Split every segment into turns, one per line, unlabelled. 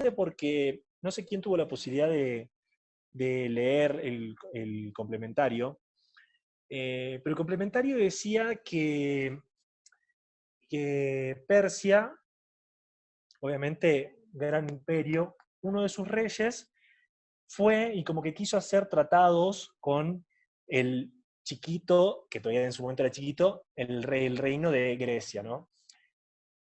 interesante porque no sé quién tuvo la posibilidad de leer el complementario, pero el complementario decía que Persia, obviamente gran imperio, uno de sus reyes fue y como que quiso hacer tratados con el chiquito, que todavía en su momento era chiquito, el reino de Grecia, ¿no?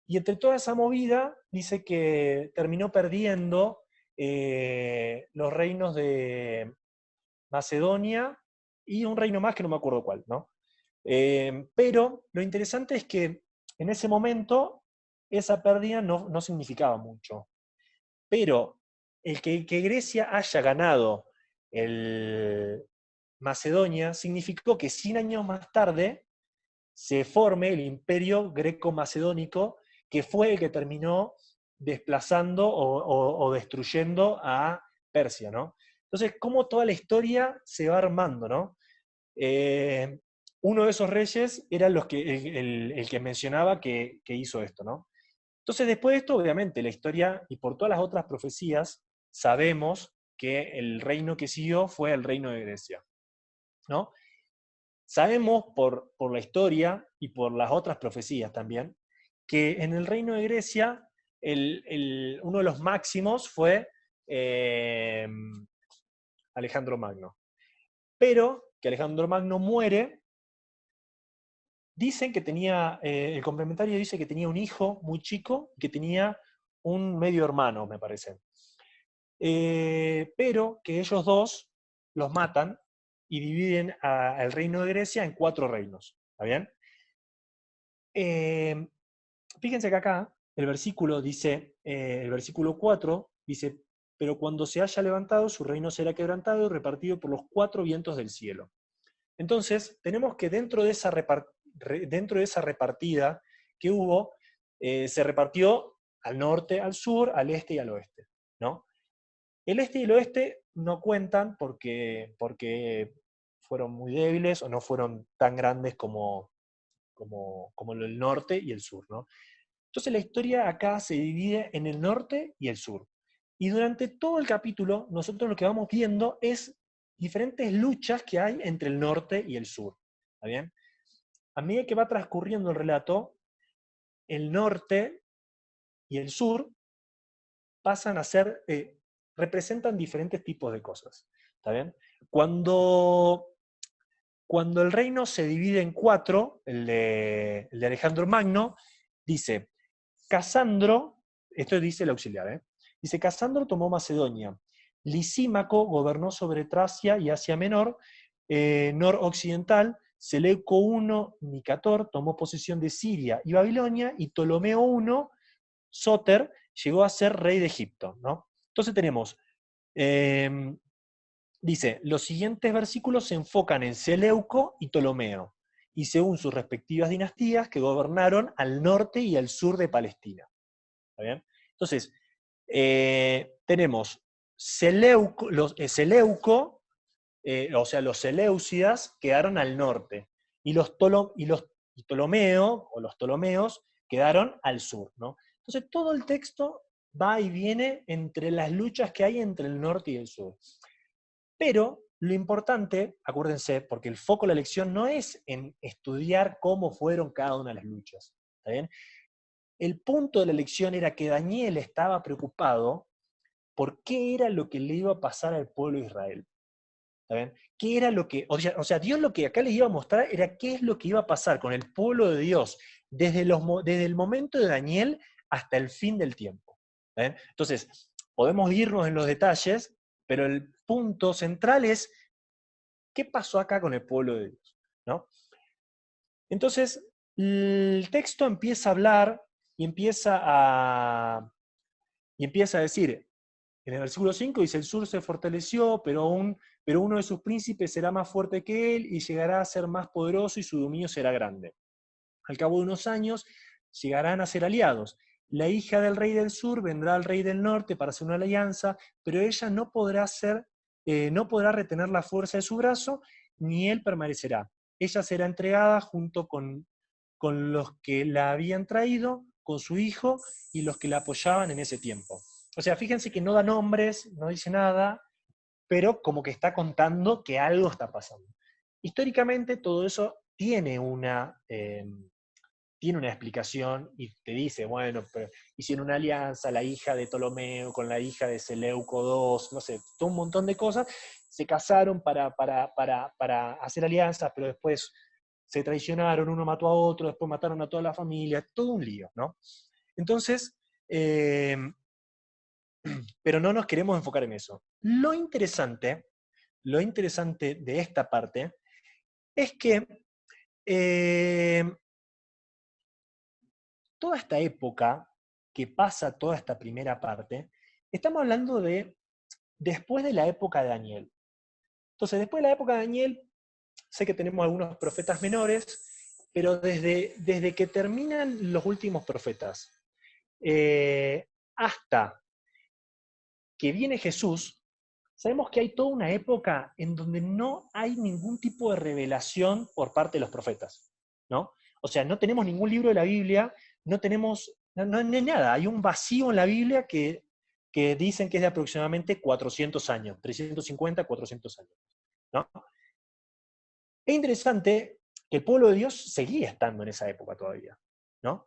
Y entre toda esa movida, dice que terminó perdiendo los reinos de Macedonia y un reino más que no me acuerdo cuál, ¿no? Pero lo interesante es que en ese momento esa pérdida no significaba mucho. Pero que Grecia haya ganado el Macedonia significó que 100 años más tarde se forme el imperio greco-macedónico, que fue el que terminó desplazando o destruyendo a Persia, ¿no? Entonces, cómo toda la historia se va armando, ¿no? Eh, Uno de esos reyes era el que mencionaba que hizo esto, ¿no? Entonces, después de esto, obviamente, la historia, y por todas las otras profecías, sabemos que el reino que siguió fue el reino de Grecia, ¿no? Sabemos por la historia y por las otras profecías también, que en el reino de Grecia uno de los máximos fue eh, Alejandro Magno. Pero que Alejandro Magno muere, dicen que tenía, el complementario dice que tenía un hijo muy chico y que tenía un medio hermano, me parece. Pero que ellos dos los matan y dividen al reino de Grecia en 4 reinos. ¿Está bien? Eh, Fíjense que acá el versículo dice, el versículo 4 dice, pero cuando se haya levantado, su reino será quebrantado y repartido por los 4 vientos del cielo. Entonces, tenemos que dentro de esa repartida que hubo, se repartió al norte, al sur, al este y al oeste, ¿no? El este y el oeste no cuentan porque fueron muy débiles o no fueron tan grandes como el norte y el sur, ¿no? Entonces la historia acá se divide en el norte y el sur. Y durante todo el capítulo, nosotros lo que vamos viendo es diferentes luchas que hay entre el norte y el sur. ¿Está bien? A medida que va transcurriendo el relato, el norte y el sur pasan a ser, representan diferentes tipos de cosas. ¿Está bien? Cuando, cuando el reino se divide en 4, el de Alejandro Magno, dice, Casandro, esto dice el auxiliar, dice, Casandro tomó Macedonia, Lisímaco gobernó sobre Tracia y Asia Menor, noroccidental, Seleuco I Nicator tomó posesión de Siria y Babilonia, y Ptolomeo I Soter llegó a ser rey de Egipto, ¿no? Entonces tenemos, eh, dice, los siguientes versículos se enfocan en Seleuco y Ptolomeo, y según sus respectivas dinastías que gobernaron al norte y al sur de Palestina. ¿Está bien? Entonces, tenemos Seleuco, o sea, los Seleucidas quedaron al norte, y y Ptolomeo, o los Ptolomeos, quedaron al sur, ¿no? Entonces, todo el texto va y viene entre las luchas que hay entre el norte y el sur. Pero lo importante, acuérdense, porque el foco de la lección no es en estudiar cómo fueron cada una de las luchas, ¿está bien? El punto de la lección era que Daniel estaba preocupado por qué era lo que le iba a pasar al pueblo de Israel. ¿Está bien? ¿Qué era lo que, o sea, Dios lo que acá les iba a mostrar era qué es lo que iba a pasar con el pueblo de Dios desde el momento de Daniel hasta el fin del tiempo. ¿Está bien? Entonces, podemos irnos en los detalles, pero el punto central es qué pasó acá con el pueblo de Dios, ¿no? Entonces, el texto empieza a hablar y empieza a decir, en el versículo 5 dice, el sur se fortaleció, pero uno de sus príncipes será más fuerte que él y llegará a ser más poderoso y su dominio será grande. Al cabo de unos años llegarán a ser aliados. La hija del rey del sur vendrá al rey del norte para hacer una alianza, pero ella no podrá retener la fuerza de su brazo, ni él permanecerá. Ella será entregada junto con los que la habían traído, con su hijo y los que la apoyaban en ese tiempo. o sea, fíjense que no da nombres, no dice nada, pero como que está contando que algo está pasando. Históricamente todo eso tiene una explicación y te dice, bueno, pero hicieron una alianza la hija de Ptolomeo con la hija de Seleuco II, no sé, todo un montón de cosas, se casaron para hacer alianzas, pero después se traicionaron, uno mató a otro, después mataron a toda la familia, todo un lío, ¿no? Entonces, eh, pero no nos queremos enfocar en eso. Lo interesante de esta parte es que eh, toda esta época que pasa toda esta primera parte, estamos hablando de después de la época de Daniel. Entonces, después de la época de Daniel, sé que tenemos algunos profetas menores, pero desde que terminan los últimos profetas hasta que viene Jesús, sabemos que hay toda una época en donde no hay ningún tipo de revelación por parte de los profetas, ¿no? O sea, no tenemos ningún libro de la Biblia, no tenemos no hay nada, hay un vacío en la Biblia que dicen que es de aproximadamente 400 años, 350, 400 años, ¿no? Es interesante que el pueblo de Dios seguía estando en esa época todavía, ¿no?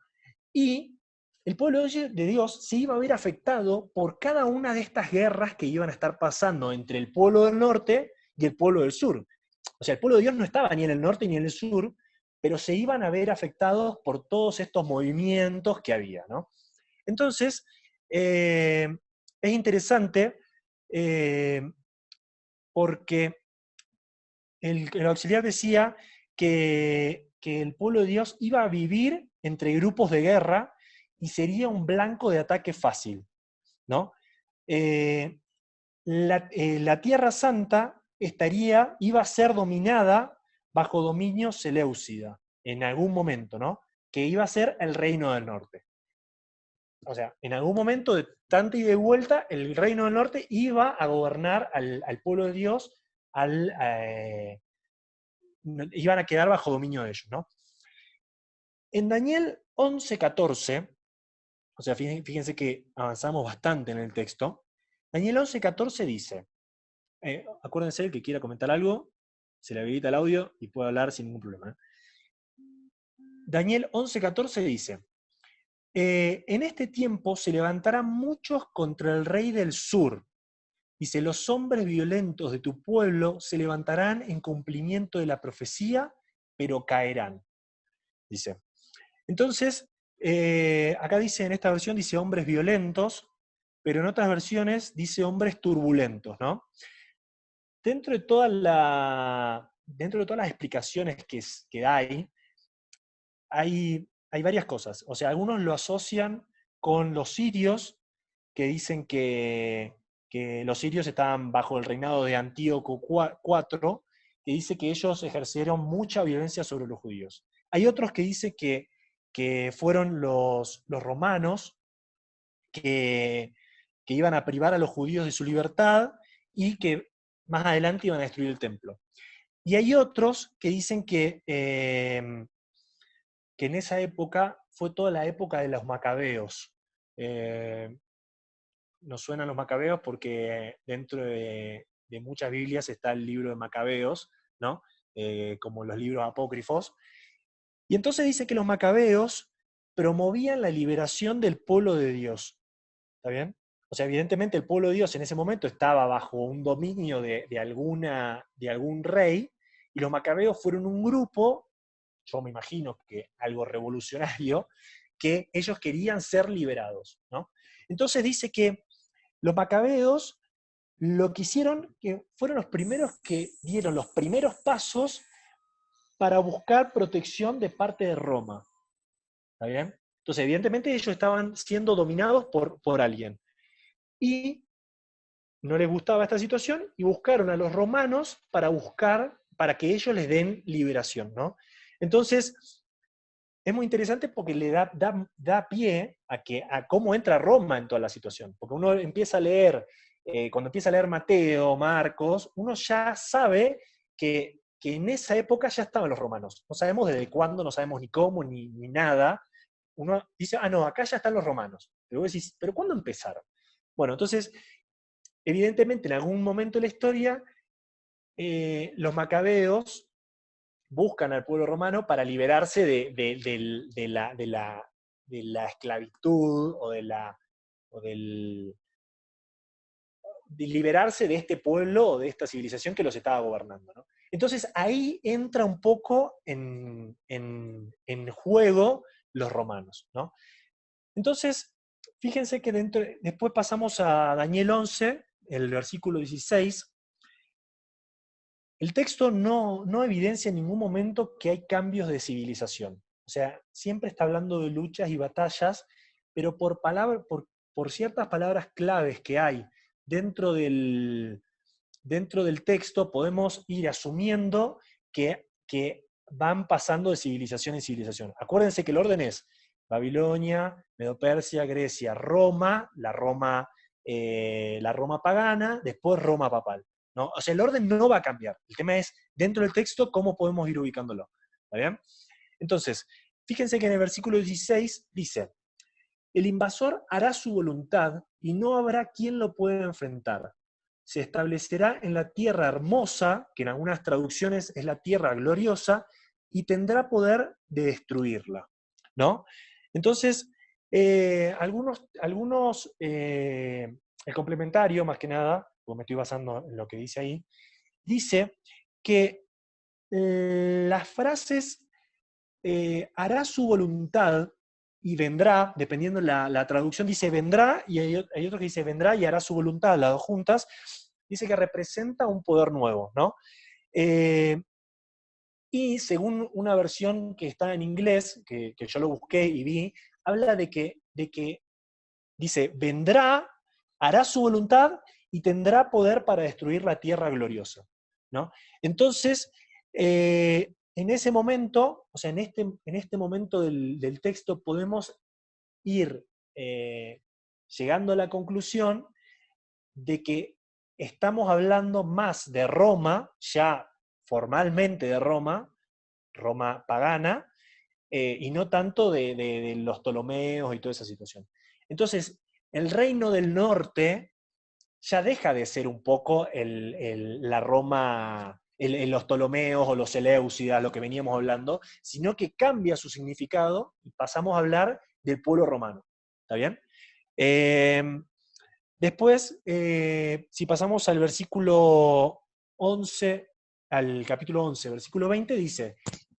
Y el pueblo de Dios se iba a ver afectado por cada una de estas guerras que iban a estar pasando entre el pueblo del norte y el pueblo del sur. O sea, el pueblo de Dios no estaba ni en el norte ni en el sur, pero se iban a ver afectados por todos estos movimientos que había, ¿no? Entonces, es interesante eh, porque el auxiliar decía que el pueblo de Dios iba a vivir entre grupos de guerra y sería un blanco de ataque fácil, ¿no? Eh, la Tierra Santa iba a ser dominada bajo dominio seleucida en algún momento, ¿no? Que iba a ser el reino del norte. O sea, en algún momento de tanta y de vuelta, el reino del norte iba a gobernar al pueblo de Dios, iban a quedar bajo dominio de ellos, ¿no? En Daniel 11:14, o sea, fíjense que avanzamos bastante en el texto, Daniel 11:14 dice, acuérdense, el que quiera comentar algo, se le habilita el audio y puede hablar sin ningún problema. Daniel 11:14 dice, en este tiempo se levantarán muchos contra el rey del sur. Dice, los hombres violentos de tu pueblo se levantarán en cumplimiento de la profecía, pero caerán. Dice. Entonces, acá dice, en esta versión dice hombres violentos, pero en otras versiones dice hombres turbulentos, ¿no? Dentro de todas las explicaciones que hay varias cosas. O sea, algunos lo asocian con los sirios, que dicen que los sirios estaban bajo el reinado de Antíoco IV, que dice que ellos ejercieron mucha violencia sobre los judíos. Hay otros que dicen que fueron los romanos que iban a privar a los judíos de su libertad y que más adelante iban a destruir el templo. Y hay otros que dicen que en esa época fue toda la época de los macabeos. Nos suenan los macabeos porque dentro de muchas Biblias está el libro de Macabeos, ¿no? Como los libros apócrifos. Y entonces dice que los macabeos promovían la liberación del pueblo de Dios. ¿Está bien? O sea, evidentemente el pueblo de Dios en ese momento estaba bajo un dominio de algún rey, y los macabeos fueron un grupo, yo me imagino que algo revolucionario, que ellos querían ser liberados, ¿no? Entonces dice que los macabeos lo que hicieron, que fueron los primeros que dieron los primeros pasos para buscar protección de parte de Roma. ¿Está bien? Entonces, evidentemente ellos estaban siendo dominados por alguien. Y no les gustaba esta situación y buscaron a los romanos para que ellos les den liberación, ¿no? Entonces, es muy interesante porque le da pie a cómo entra Roma en toda la situación. Porque uno empieza a leer, cuando empieza a leer Mateo, Marcos, uno ya sabe que en esa época ya estaban los romanos. No sabemos desde cuándo, no sabemos ni cómo, ni nada. Uno dice, no, acá ya están los romanos. Pero vos decís, ¿pero cuándo empezaron? Bueno, entonces, evidentemente, en algún momento de la historia, los macabeos buscan al pueblo romano para liberarse de la esclavitud o de liberarse de este pueblo o de esta civilización que los estaba gobernando, ¿no? Entonces ahí entra un poco en juego los romanos, ¿no? Entonces, fíjense que después pasamos a Daniel 11, el versículo 16. El texto no evidencia en ningún momento que hay cambios de civilización. O sea, siempre está hablando de luchas y batallas, pero por ciertas palabras claves que hay dentro dentro del texto podemos ir asumiendo que van pasando de civilización en civilización. Acuérdense que el orden es Babilonia, Medo-Persia, Grecia, Roma, la Roma pagana, después Roma papal, ¿no? O sea, el orden no va a cambiar. El tema es, dentro del texto, cómo podemos ir ubicándolo. ¿Está bien? Entonces, fíjense que en el versículo 16 dice, el invasor hará su voluntad y no habrá quien lo pueda enfrentar. Se establecerá en la tierra hermosa, que en algunas traducciones es la tierra gloriosa, y tendrá poder de destruirla, ¿no? Entonces, el complementario, más que nada, porque me estoy basando en lo que dice ahí, dice que las frases hará su voluntad y vendrá, dependiendo la traducción, dice vendrá, y hay otro que dice vendrá y hará su voluntad, las dos juntas, dice que representa un poder nuevo, ¿no? Eh, y según una versión que está en inglés, que yo lo busqué y vi, habla de que dice, vendrá, hará su voluntad y tendrá poder para destruir la tierra gloriosa, ¿no? Entonces, en ese momento, o sea, en este momento del texto podemos ir llegando a la conclusión de que estamos hablando más de Roma, ya formalmente de Roma, Roma pagana, y no tanto de los Ptolomeos y toda esa situación. Entonces, el reino del norte ya deja de ser un poco la Roma, los Ptolomeos o los Seleucidas, lo que veníamos hablando, sino que cambia su significado y pasamos a hablar del pueblo romano. ¿Está bien? Después, si pasamos al versículo 11, al capítulo 11, versículo 20, dice,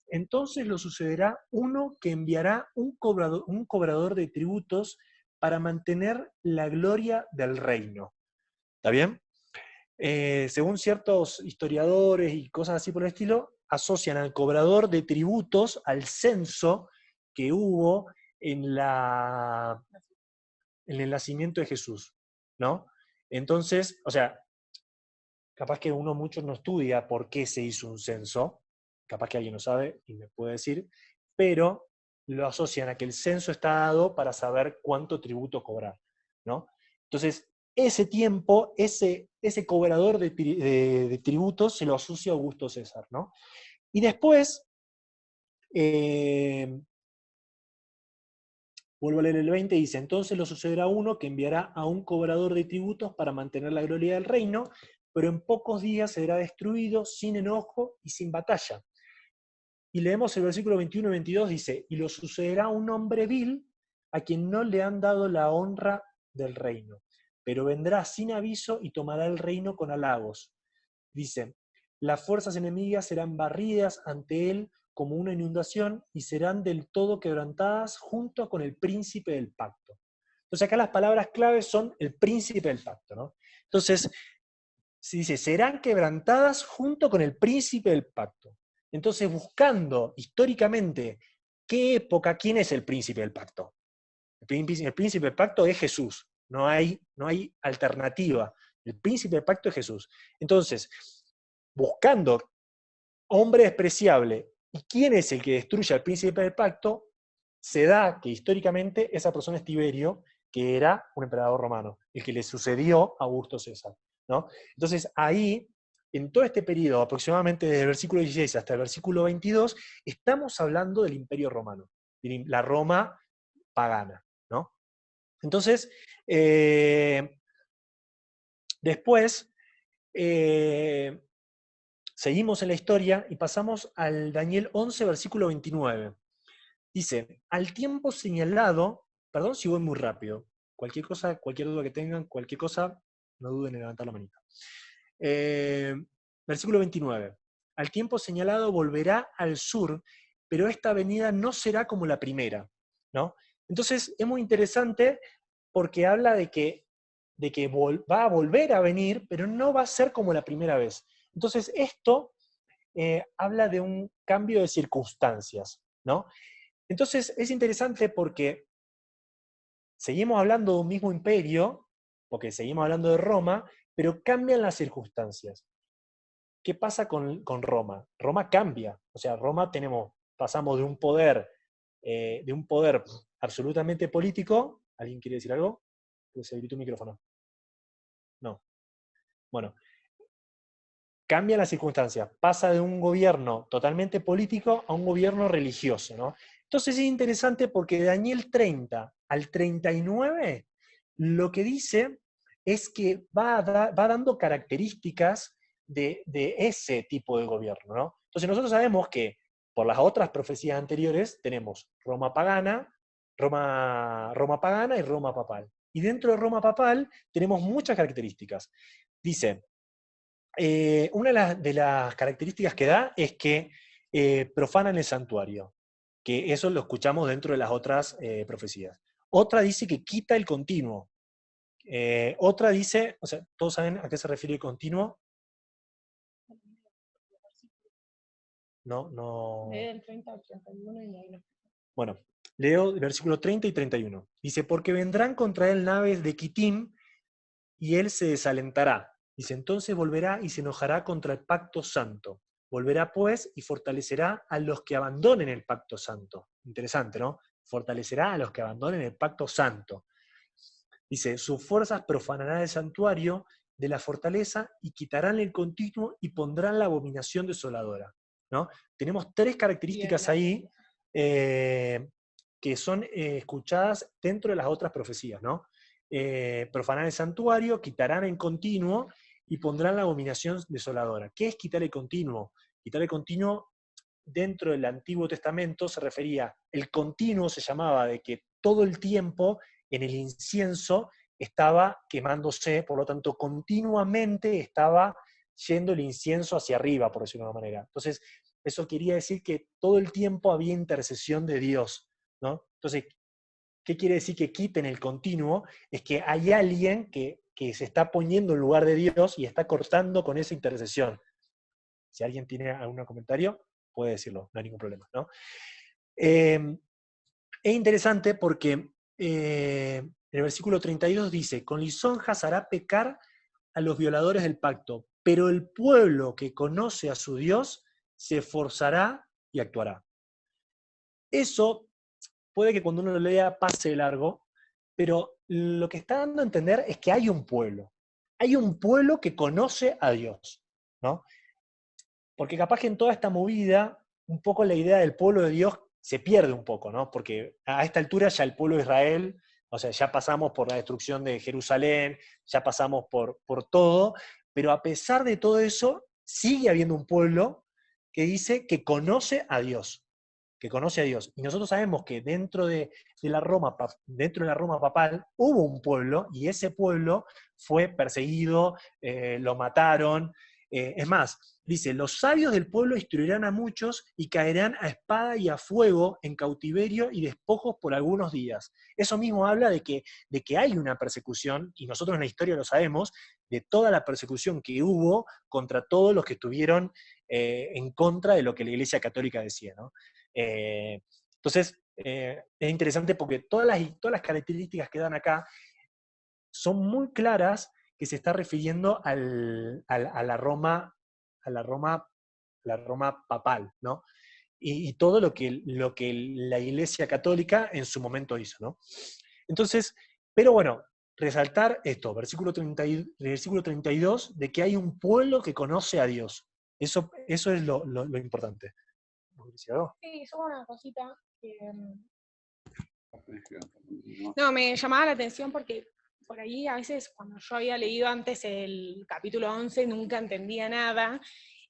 entonces lo sucederá uno que enviará un cobrador de tributos para mantener la gloria del reino. ¿Está bien? Según ciertos historiadores y cosas así por el estilo, asocian al cobrador de tributos al censo que hubo en el nacimiento de Jesús, ¿no? Entonces, o sea, capaz que muchos no estudia por qué se hizo un censo, capaz que alguien lo sabe y me puede decir, pero lo asocian a que el censo está dado para saber cuánto tributo cobrar, ¿no? Entonces, ese tiempo, ese cobrador de tributos se lo asocia a Augusto César, ¿no? Y después, eh, vuelvo a leer el 20, dice, entonces lo sucederá uno que enviará a un cobrador de tributos para mantener la gloria del reino, pero en pocos días será destruido sin enojo y sin batalla. Y leemos el versículo 21 y 22, dice, y lo sucederá un hombre vil a quien no le han dado la honra del reino, pero vendrá sin aviso y tomará el reino con halagos. Dice, las fuerzas enemigas serán barridas ante él como una inundación y serán del todo quebrantadas junto con el príncipe del pacto. Entonces acá las palabras claves son el príncipe del pacto, ¿no? Entonces, se dice, serán quebrantadas junto con el príncipe del pacto. Entonces, buscando históricamente qué época, quién es el príncipe del pacto. El príncipe del pacto es Jesús, no hay alternativa. El príncipe del pacto es Jesús. Entonces, buscando hombre despreciable y quién es el que destruye al príncipe del pacto, se da que históricamente esa persona es Tiberio, que era un emperador romano, el que le sucedió a Augusto César, ¿no? Entonces ahí, en todo este periodo, aproximadamente desde el versículo 16 hasta el versículo 22, estamos hablando del imperio romano, de la Roma pagana, ¿no? Entonces, Después, seguimos en la historia y pasamos al Daniel 11, versículo 29. Dice, al tiempo señalado, perdón si voy muy rápido, cualquier cosa, cualquier duda que tengan, cualquier cosa, no duden en levantar la manita. Versículo 29. Al tiempo señalado volverá al sur, pero esta venida no será como la primera, ¿no? Entonces es muy interesante porque habla de que va a volver a venir, pero no va a ser como la primera vez. Entonces esto habla de un cambio de circunstancias, ¿no? Entonces es interesante porque seguimos hablando de un mismo imperio, porque seguimos hablando de Roma, pero cambian las circunstancias. ¿Qué pasa con Roma? Roma cambia, o sea, Roma pasamos de un poder absolutamente político. ¿Alguien quiere decir algo? Pues se habilitó un micrófono. No. Bueno, cambia la circunstancia, pasa de un gobierno totalmente político a un gobierno religioso, ¿no? Entonces es interesante porque de Daniel 30 al 39 lo que dice es que va dando características de ese tipo de gobierno, ¿no? Entonces nosotros sabemos que por las otras profecías anteriores tenemos Roma pagana, Roma pagana y Roma papal. Y dentro de Roma papal tenemos muchas características. Dice, una de las características que da es que profanan el santuario, que eso lo escuchamos dentro de las otras profecías. Otra dice que quita el continuo. Otra dice, o sea, ¿todos saben a qué se refiere el continuo? No, no.
Del 30 al 31 y ahí no.
Bueno, leo el versículo 30 y 31. Dice, porque vendrán contra él naves de Quitim y él se desalentará. Dice, entonces volverá y se enojará contra el pacto santo. Volverá pues y fortalecerá a los que abandonen el pacto santo. Interesante, ¿no? Fortalecerá a los que abandonen el pacto santo. Dice, sus fuerzas profanarán el santuario de la fortaleza y quitarán el continuo y pondrán la abominación desoladora, ¿no? Tenemos tres características ahí que son escuchadas dentro de las otras profecías, ¿no? Profanar el santuario, quitarán el continuo y pondrán la abominación desoladora. ¿Qué es quitar el continuo? Quitar el continuo dentro del Antiguo Testamento se refería, el continuo se llamaba de que todo el tiempo en el incienso estaba quemándose, por lo tanto continuamente estaba yendo el incienso hacia arriba, por decirlo de una manera. Entonces, eso quería decir que todo el tiempo había intercesión de Dios, ¿no? Entonces, ¿qué quiere decir que quiten el continuo? Es que hay alguien que se está poniendo en lugar de Dios y está cortando con esa intercesión. Si alguien tiene algún comentario, puede decirlo, no hay ningún problema, ¿no? Es interesante porque en el versículo 32 dice, con lisonjas hará pecar a los violadores del pacto, pero el pueblo que conoce a su Dios se esforzará y actuará. Eso puede que cuando uno lo lea pase de largo, pero lo que está dando a entender es que hay un pueblo. Hay un pueblo que conoce a Dios, ¿no? Porque capaz que en toda esta movida, un poco la idea del pueblo de Dios se pierde un poco, ¿no? Porque a esta altura ya el pueblo de Israel, o sea, ya pasamos por la destrucción de Jerusalén, ya pasamos por todo, pero a pesar de todo eso, sigue habiendo un pueblo que dice que conoce a Dios, que conoce a Dios. Y nosotros sabemos que dentro de la Roma papal hubo un pueblo, y ese pueblo fue perseguido, lo mataron. Es más, dice, los sabios del pueblo instruirán a muchos y caerán a espada y a fuego en cautiverio y despojos por algunos días. Eso mismo habla de que hay una persecución, y nosotros en la historia lo sabemos, de toda la persecución que hubo contra todos los que estuvieron en contra de lo que la Iglesia Católica decía, ¿no? Entonces, es interesante porque todas las características que dan acá son muy claras que se está refiriendo a la Roma, la Roma papal, ¿no? Y todo lo que la Iglesia Católica en su momento hizo, ¿no? Entonces, pero bueno, resaltar esto, versículo 32, de que hay un pueblo que conoce a Dios. Eso es lo importante.
Sí, solo una cosita que... No, me llamaba la atención porque por ahí a veces cuando yo había leído antes el capítulo 11 nunca entendía nada,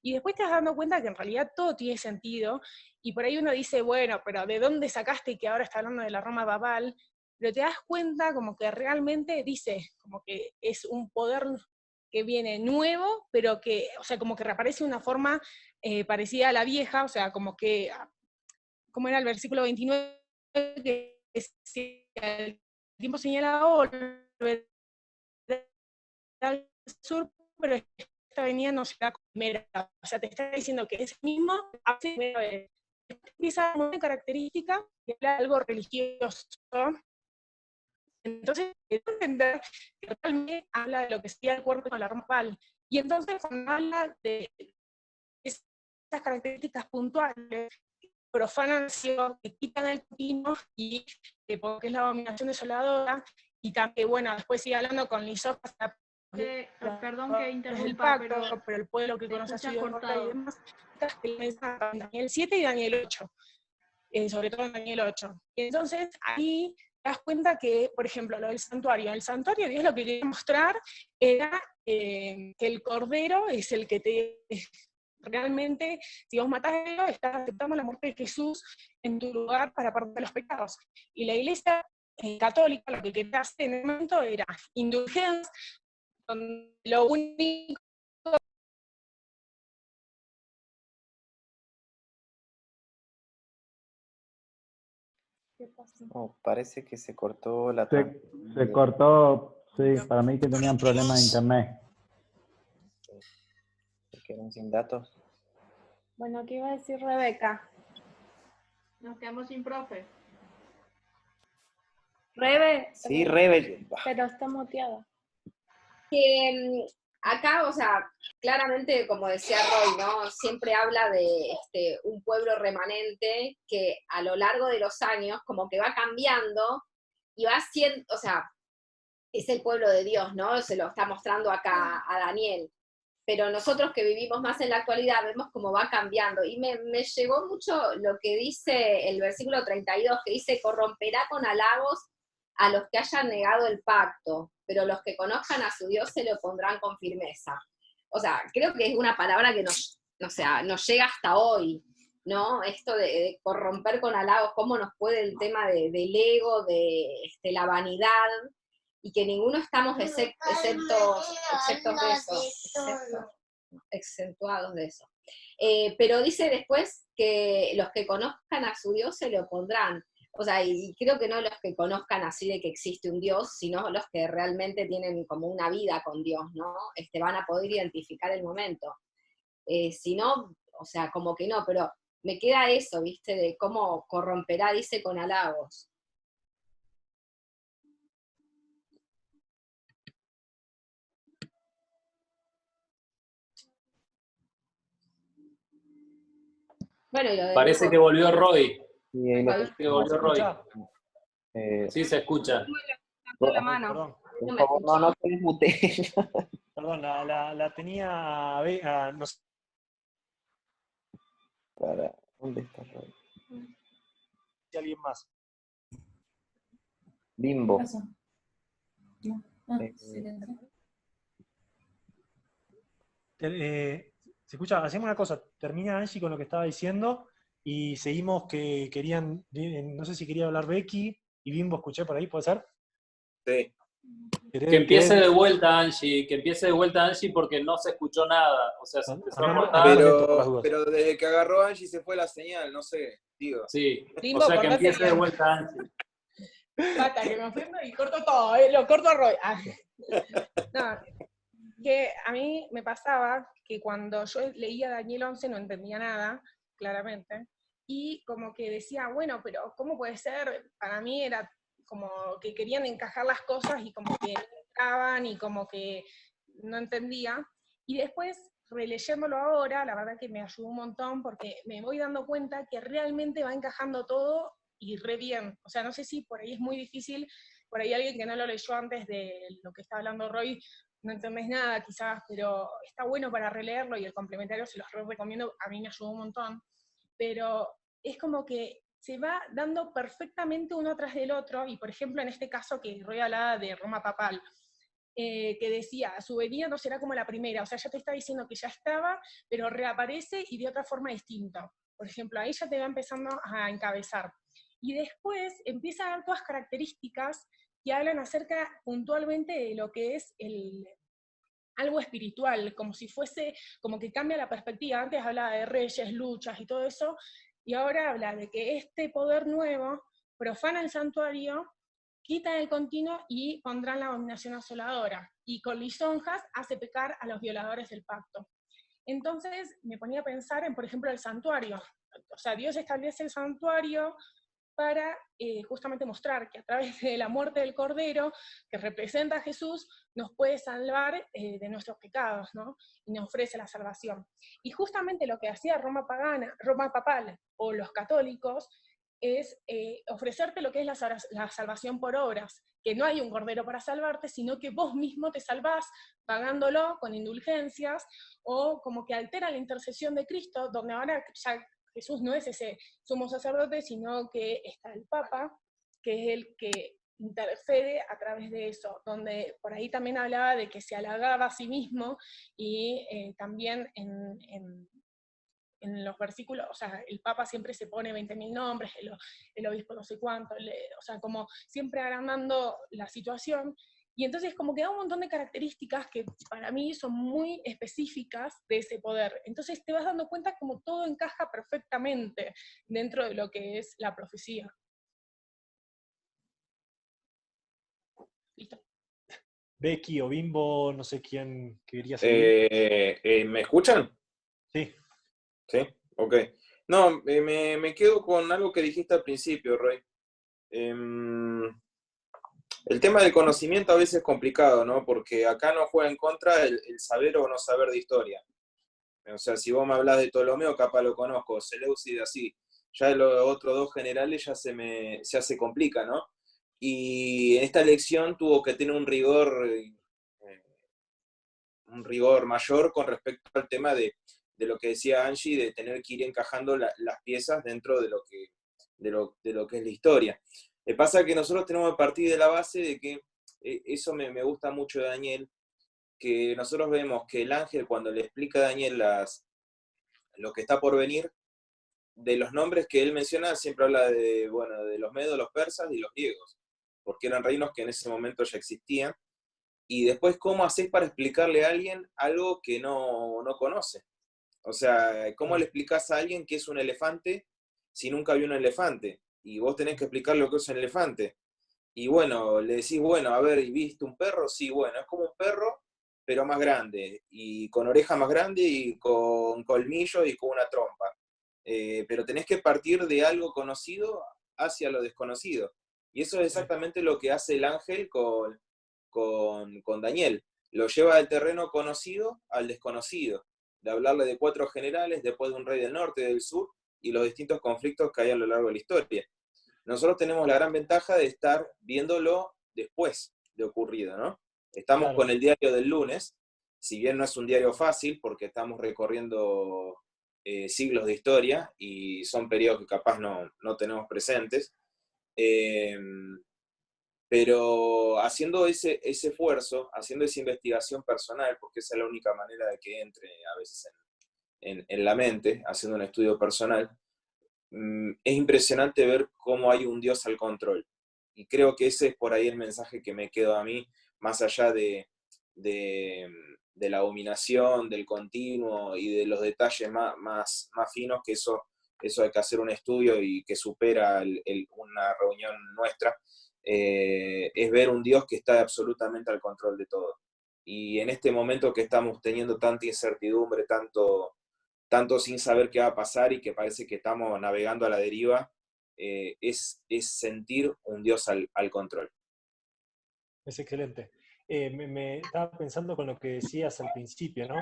y después te vas dando cuenta que en realidad todo tiene sentido, y por ahí uno dice, bueno, pero ¿de dónde sacaste que ahora está hablando de la Roma papal? Pero te das cuenta como que realmente dice, como que es un poder que viene nuevo, pero que, o sea, como que reaparece de una forma parecida a la vieja, o sea, como que, como era el versículo 29, que decía, el tiempo señala volver al sur, pero esta avenida no será primera, o sea, te está diciendo que es mismo, hace primera vez. Empieza una característica que habla de algo religioso, entonces tengo que entender que realmente habla de lo que sería el cuerpo con la Roma papal, y entonces cuando habla de esas características puntuales, profanan cielo, que quitan el pino y porque es la abominación desoladora, y también, bueno, después sigue hablando con Lisófas,
Perdón que
el
interrumpa,
pacto, pero el pueblo que
se
conoce a su
escucha
Dios y
cortado.
demás, Daniel 7 y Daniel 8, sobre todo en Daniel 8. Y entonces ahí te das cuenta que, por ejemplo, lo del santuario, el santuario Dios lo que quería mostrar era que el cordero es el que te realmente, si vos matás a Dios, estás aceptando la muerte de Jesús en tu lugar para perdonar los pecados. Y la iglesia católica lo que quería hacer en ese momento era indulgencias, donde lo único
Oh, parece que se cortó la
Se
transmisión.
cortó, sí, para mí que tenían problemas de internet.
Se quedaron sin datos.
Bueno, ¿qué iba a decir Rebeca?
Nos quedamos sin profe.
Rebe,
Sí, Rebe.
pero está muteada.
Que acá, o sea, claramente, como decía Roy, ¿no? Siempre habla de un pueblo remanente que a lo largo de los años como que va cambiando y va siendo, o sea, es el pueblo de Dios, ¿no? Se lo está mostrando acá a Daniel. Pero nosotros que vivimos más en la actualidad vemos cómo va cambiando. Y me llegó mucho lo que dice el versículo 32, que dice, corromperá con halagos a los que hayan negado el pacto, pero los que conozcan a su Dios se lo pondrán con firmeza. O sea, creo que es una palabra que nos llega hasta hoy, ¿no? Esto de corromper con halagos, cómo nos puede el tema del ego, de la vanidad, y que ninguno estamos exentuados de eso. Pero dice después que los que conozcan a su Dios se lo opondrán. O sea, y creo que no los que conozcan así de que existe un Dios, sino los que realmente tienen como una vida con Dios, ¿no? Van a poder identificar el momento. Si no, o sea, como que no, pero me queda eso, ¿viste? De cómo corromperá, dice, con halagos. Bueno, y lo del
Parece que volvió Roy.
Y ahí
Parece que volvió
¿Se
Roy.
escucha?
Sí, se escucha.
La mano.
Perdón,
por favor, no te desmutes.
perdón, la tenía, no sé
¿Dónde está Roy?
si alguien más.
Bimbo.
Se escucha, hacemos una cosa, termina Angie con lo que estaba diciendo y seguimos que querían, no sé si quería hablar Becky y Bimbo, escuché por ahí, ¿puede ser?
Sí.
Que empiece de vuelta Angie, porque no se escuchó nada. O sea, se empezó a cortar.
Pero desde que agarró Angie se fue la señal, no sé, digo.
Sí,
Bimbo,
o sea que
cortate
empiece de
bien.
vuelta Angie.
Basta, que me ofendo y corto todo, lo corto a Roy. No, que a mí me pasaba que cuando yo leía Daniel 11 no entendía nada, claramente, y como que decía, bueno, pero ¿cómo puede ser? Para mí era como que querían encajar las cosas y como que no entraban y como que no entendía. Y después, releyéndolo ahora, la verdad que me ayudó un montón porque me voy dando cuenta que realmente va encajando todo y re bien. O sea, no sé si por ahí es muy difícil, por ahí alguien que no lo leyó antes de lo que está hablando Roy, no entendés nada quizás, pero está bueno para releerlo y el complementario se los recomiendo, a mí me ayudó un montón. Pero es como que se va dando perfectamente uno tras del otro, y por ejemplo en este caso que Roy hablaba de Roma papal, que decía, su venida no será como la primera, o sea, ya te está diciendo que ya estaba, pero reaparece y de otra forma distinta. Por ejemplo, ahí ya te va empezando a encabezar. Y después empieza a dar todas características que hablan acerca puntualmente de lo que es algo espiritual, como si fuese, como que cambia la perspectiva. Antes hablaba de reyes, luchas y todo eso, y ahora habla de que este poder nuevo profana el santuario, quita el continuo y pondrán la abominación asoladora, y con lisonjas hace pecar a los violadores del pacto. Entonces me ponía a pensar en, por ejemplo, el santuario. O sea, Dios establece el santuario para justamente mostrar que a través de la muerte del Cordero, que representa a Jesús, nos puede salvar de nuestros pecados, ¿no? Y nos ofrece la salvación. Y justamente lo que hacía Roma papal o los católicos es ofrecerte lo que es la salvación por obras, que no hay un Cordero para salvarte, sino que vos mismo te salvás pagándolo con indulgencias, o como que altera la intercesión de Cristo, donde ahora ya Jesús no es ese sumo sacerdote, sino que está el Papa, que es el que intercede a través de eso, donde por ahí también hablaba de que se halagaba a sí mismo, y también en los versículos, o sea, el Papa siempre se pone 20.000 nombres, el obispo no sé cuánto, o sea, como siempre agrandando la situación. Y entonces como que da un montón de características que para mí son muy específicas de ese poder. Entonces te vas dando cuenta como todo encaja perfectamente dentro de lo que es la profecía. Listo.
Becky o Bimbo, no sé quién quería seguir.
¿Me escuchan?
Sí.
Sí, ok. No, me quedo con algo que dijiste al principio, Roy. El tema del conocimiento a veces es complicado, ¿no? Porque acá no juega en contra el saber o no saber de historia. O sea, si vos me hablas de Ptolomeo, capaz lo conozco, Seleucide así. Ya los otros dos generales ya se hace complica, ¿no? Y en esta elección tuvo que tener un rigor mayor con respecto al tema de lo que decía Angie, de tener que ir encajando las piezas dentro de lo que es la historia. Me pasa que nosotros tenemos que partir de la base de que, eso me gusta mucho de Daniel, que nosotros vemos que el ángel cuando le explica a Daniel lo que está por venir, de los nombres que él menciona, siempre habla de los medos, los persas y los griegos, porque eran reinos que en ese momento ya existían. Y después, ¿cómo haces para explicarle a alguien algo que no conoce? O sea, ¿cómo le explicás a alguien qué es un elefante si nunca vio un elefante? Y vos tenés que explicar lo que es un elefante. Y bueno, le decís, bueno, a ver, ¿y viste un perro? Sí, bueno, es como un perro, pero más grande, y con oreja más grande, y con colmillo, y con una trompa. Pero tenés que partir de algo conocido hacia lo desconocido. Y eso es exactamente lo que hace el ángel con Daniel. Lo lleva del terreno conocido al desconocido, de hablarle de 4 generales, después de un rey del norte, del sur, y los distintos conflictos que hay a lo largo de la historia. Nosotros tenemos la gran ventaja de estar viéndolo después de ocurrido, ¿no? Estamos
Claro.
con el diario del lunes, si bien no es un diario fácil, porque estamos recorriendo siglos de historia, y son periodos que capaz no tenemos presentes, pero haciendo ese esfuerzo, haciendo esa investigación personal, porque esa es la única manera de que entre a veces en la mente, haciendo un estudio personal, es impresionante ver cómo hay un Dios al control. Y creo que ese es por ahí el mensaje que me quedó a mí, más allá de la dominación, del continuo y de los detalles más finos, que eso hay que hacer un estudio y que supera una reunión nuestra. Es ver un Dios que está absolutamente al control de todo. Y en este momento que estamos teniendo tanta incertidumbre, tanto sin saber qué va a pasar y que parece que estamos navegando a la deriva, es sentir un Dios al control.
Es excelente. Me estaba pensando con lo que decías al principio, ¿no?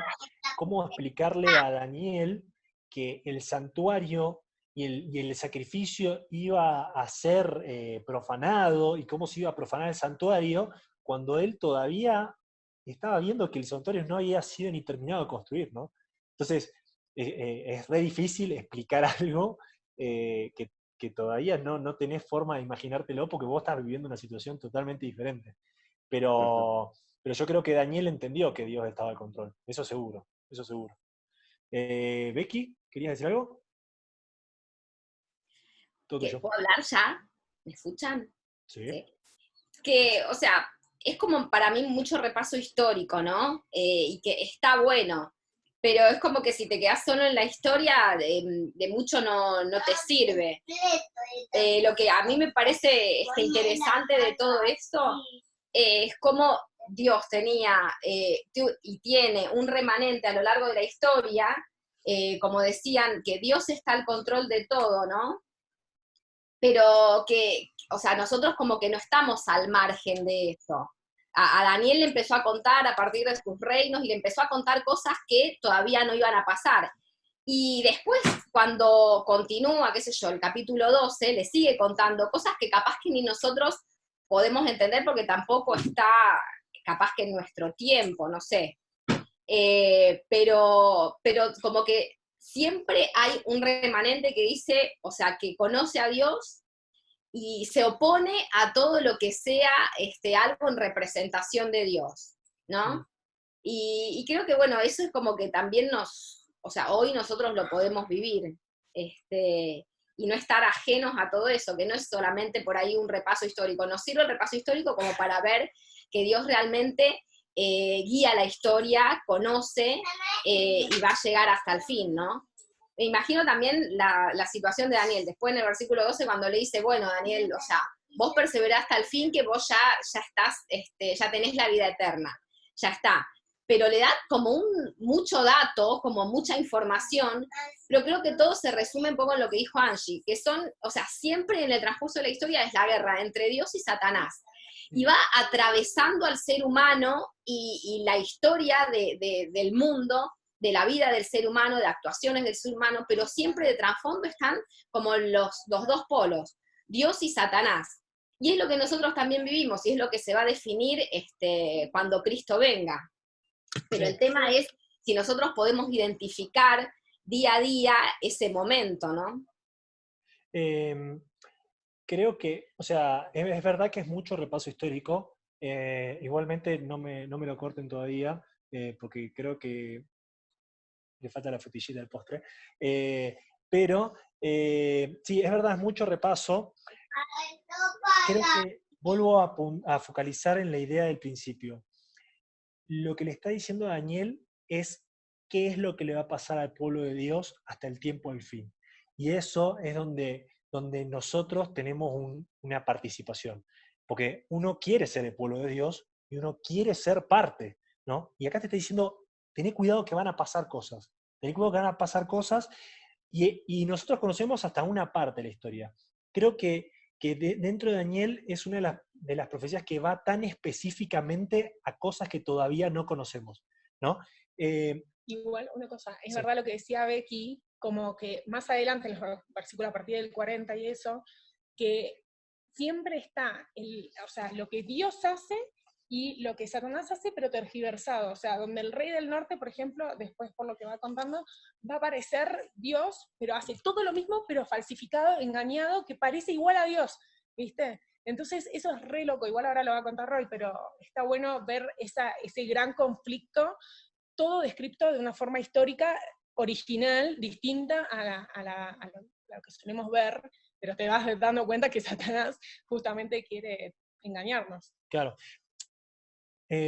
¿Cómo explicarle a Daniel que el santuario y el sacrificio iba a ser profanado, y cómo se iba a profanar el santuario cuando él todavía estaba viendo que el santuario no había sido ni terminado de construir, ¿no? Entonces, es re difícil explicar algo que que todavía no tenés forma de imaginártelo porque vos estás viviendo una situación totalmente diferente. Pero yo creo que Daniel entendió que Dios estaba al control, eso seguro, eso seguro. Becky, ¿querías decir algo? Todo tuyo.
¿Puedo hablar ya? ¿Me escuchan?
Sí.
Sí. Que, o sea, es como para mí mucho repaso histórico, ¿no? Y que está bueno, pero es como que si te quedas solo en la historia, de mucho no te sirve. Lo que a mí me parece interesante de todo esto es cómo Dios tenía y tiene un remanente a lo largo de la historia, como decían, que Dios está al control de todo, ¿no? Pero que, o sea, nosotros como que no estamos al margen de eso. A Daniel le empezó a contar a partir de sus reinos y le empezó a contar cosas que todavía no iban a pasar. Y después, cuando continúa, qué sé yo, el capítulo 12, le sigue contando cosas que capaz que ni nosotros podemos entender porque tampoco está capaz que en nuestro tiempo, no sé. Pero como que siempre hay un remanente que dice, o sea, que conoce a Dios y se opone a todo lo que sea algo en representación de Dios, ¿no? Y creo que, bueno, eso es como que también o sea, hoy nosotros lo podemos vivir, y no estar ajenos a todo eso, que no es solamente por ahí un repaso histórico, nos sirve el repaso histórico como para ver que Dios realmente guía la historia, conoce, y va a llegar hasta el fin, ¿no? Me imagino también la situación de Daniel, después en el versículo 12, cuando le dice, bueno, Daniel, o sea, vos perseverás hasta el fin, que vos ya estás, ya tenés la vida eterna, ya está. Pero le da como mucho dato, como mucha información, pero creo que todo se resume un poco en lo que dijo Angie, que son, o sea, siempre en el transcurso de la historia es la guerra entre Dios y Satanás. Y va atravesando al ser humano y la historia del mundo, de la vida del ser humano, de actuaciones del ser humano, pero siempre de trasfondo están como los dos polos, Dios y Satanás. Y es lo que nosotros también vivimos, y es lo que se va a definir cuando Cristo venga. Pero el tema es si nosotros podemos identificar día a día ese momento, ¿no?
Creo que, o sea, es verdad que es mucho repaso histórico. Igualmente no me lo corten todavía, porque creo que le falta la frutillita del postre. Pero sí, es verdad, es mucho repaso. Creo que vuelvo a focalizar en la idea del principio. Lo que le está diciendo Daniel es qué es lo que le va a pasar al pueblo de Dios hasta el tiempo del fin. Y eso es donde nosotros tenemos una participación. Porque uno quiere ser el pueblo de Dios y uno quiere ser parte, ¿no? Y acá te está diciendo, tené cuidado que van a pasar cosas. Tené cuidado que van a pasar cosas y nosotros conocemos hasta una parte de la historia. Creo que dentro de Daniel es una de las profecías que va tan específicamente a cosas que todavía no conocemos, ¿no?
Igual, una cosa, es
Sí.
verdad lo que decía Becky, como que más adelante en los versículos a partir del 40 y eso, que siempre está o sea, lo que Dios hace y lo que Satanás hace, pero tergiversado. O sea, donde el rey del norte, por ejemplo, después por lo que va contando, va a aparecer Dios, pero hace todo lo mismo, pero falsificado, engañado, que parece igual a Dios, ¿viste? Entonces, eso es re loco. Igual ahora lo va a contar Roy, pero está bueno ver ese gran conflicto, todo descrito de una forma histórica, original, distinta a lo que solemos ver, pero te vas dando cuenta que Satanás justamente quiere engañarnos.
Claro.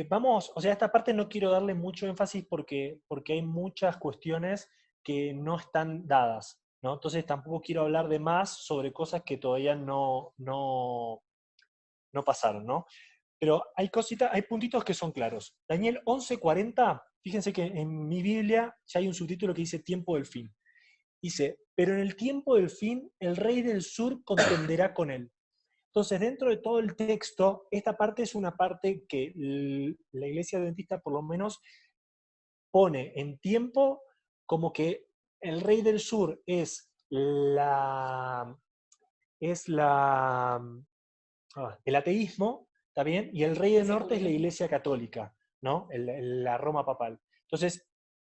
Vamos, o sea, esta parte no quiero darle mucho énfasis porque hay muchas cuestiones que no están dadas, ¿no? Entonces tampoco quiero hablar de más sobre cosas que todavía no pasaron, ¿no? Pero hay cositas, hay puntitos que son claros. Daniel 11:40, fíjense que en mi Biblia ya hay un subtítulo que dice tiempo del fin. Dice, pero en el tiempo del fin, el rey del sur contenderá con él. Entonces, dentro de todo el texto, esta parte es una parte que la Iglesia Adventista por lo menos pone en tiempo como que el rey del sur es el ateísmo, ¿está bien? Y el rey del norte es la Iglesia Católica, ¿no? La Roma papal. Entonces,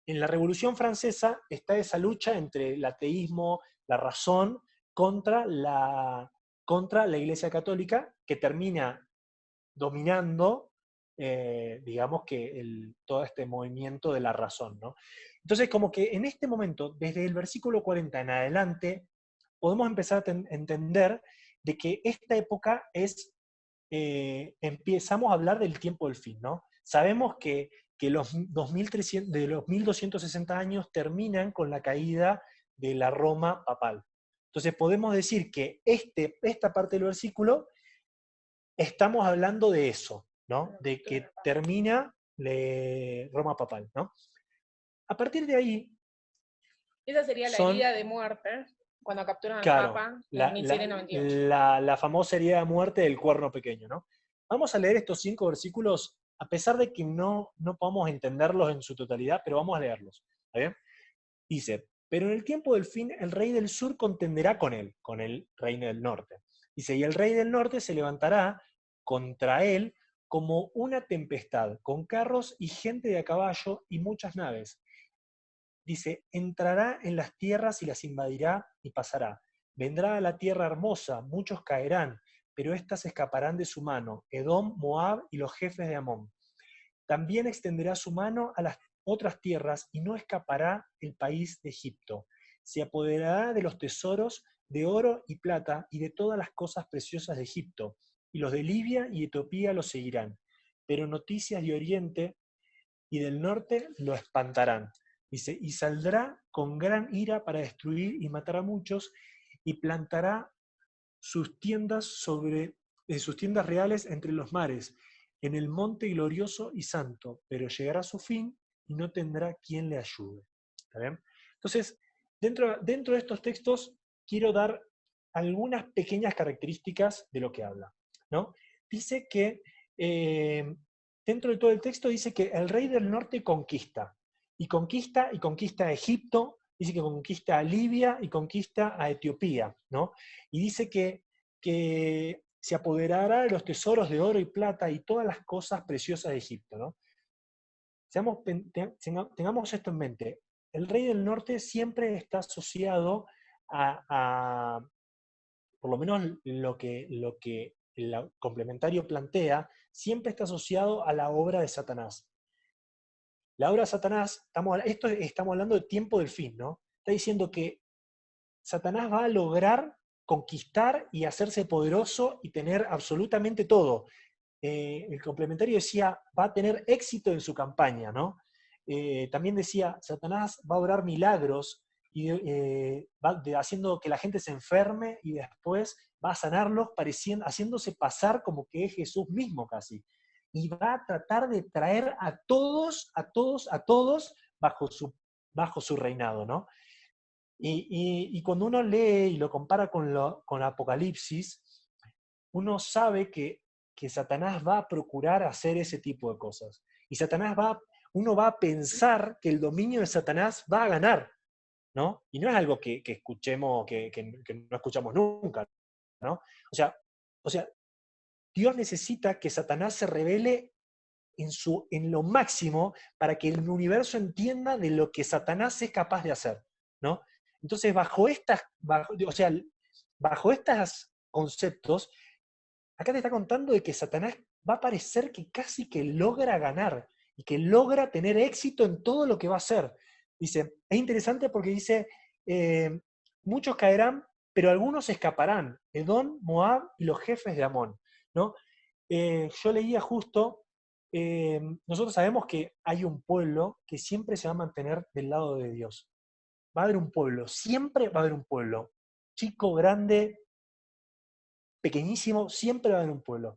en la Revolución Francesa está esa lucha entre el ateísmo, la razón, contra la Iglesia Católica, que termina dominando, digamos que todo este movimiento de la razón, ¿no? Entonces, como que en este momento, desde el versículo 40 en adelante, podemos empezar a entender de que esta época es, empezamos a hablar del tiempo del fin, ¿no? Sabemos que los 2300, de los 1260 años terminan con la caída de la Roma papal. Entonces podemos decir que esta parte del versículo estamos hablando de eso, ¿no? De que termina Roma papal, ¿no? A partir de ahí...
Esa sería la herida de muerte, cuando capturan al Papa en 1798.
La famosa herida de muerte del cuerno pequeño, ¿no? Vamos a leer estos 5 versículos, a pesar de que no podamos entenderlos en su totalidad, pero vamos a leerlos, ¿está bien? Dice, pero en el tiempo del fin el rey del sur contenderá con él, con el reino del norte. Dice, y el rey del norte se levantará contra él como una tempestad, con carros y gente de a caballo y muchas naves. Dice, entrará en las tierras y las invadirá y pasará. Vendrá a la tierra hermosa, muchos caerán, pero éstas escaparán de su mano, Edom, Moab y los jefes de Amón. También extenderá su mano a las otras tierras y no escapará el país de Egipto. Se apoderará de los tesoros de oro y plata y de todas las cosas preciosas de Egipto, y los de Libia y Etiopía lo seguirán. Pero noticias de Oriente y del norte lo espantarán. Dice, y saldrá con gran ira para destruir y matar a muchos, y plantará sus tiendas reales entre los mares, en el monte glorioso y santo, pero llegará a su fin y no tendrá quien le ayude. ¿Está bien? Entonces, dentro de estos textos, quiero dar algunas pequeñas características de lo que habla, ¿no? Dice que, dentro de todo el texto, dice que el rey del norte conquista a Egipto, dice que conquista a Libia y conquista a Etiopía, ¿no? Y dice que se apoderará de los tesoros de oro y plata y todas las cosas preciosas de Egipto, ¿no? Tengamos esto en mente. El rey del norte siempre está asociado por lo menos lo que el complementario plantea, siempre está asociado a la obra de Satanás. La obra de Satanás, estamos hablando del tiempo del fin, ¿no? Está diciendo que Satanás va a lograr conquistar y hacerse poderoso y tener absolutamente todo. El complementario decía, va a tener éxito en su campaña, ¿no? También decía, Satanás va a obrar milagros, y haciendo que la gente se enferme y después va a sanarlos haciéndose pasar como que es Jesús mismo casi. Y va a tratar de traer a todos bajo su reinado, ¿no? Y cuando uno lee y lo compara con Apocalipsis, uno sabe que Satanás va a procurar hacer ese tipo de cosas. Y uno va a pensar que el dominio de Satanás va a ganar, ¿no? Y no es algo que escuchemos, que no escuchamos nunca, ¿no? O sea, Dios necesita que Satanás se revele en lo máximo para que el universo entienda de lo que Satanás es capaz de hacer, ¿no? Entonces, bajo estos conceptos, acá te está contando de que Satanás va a parecer que casi que logra ganar y que logra tener éxito en todo lo que va a hacer. Dice, es interesante porque dice, muchos caerán, pero algunos escaparán, Edom, Moab y los jefes de Amón, ¿no? Yo leía justo, nosotros sabemos que hay un pueblo que siempre se va a mantener del lado de Dios. Va a haber un pueblo, siempre va a haber un pueblo, chico, grande, pequeñísimo, siempre va a haber un pueblo.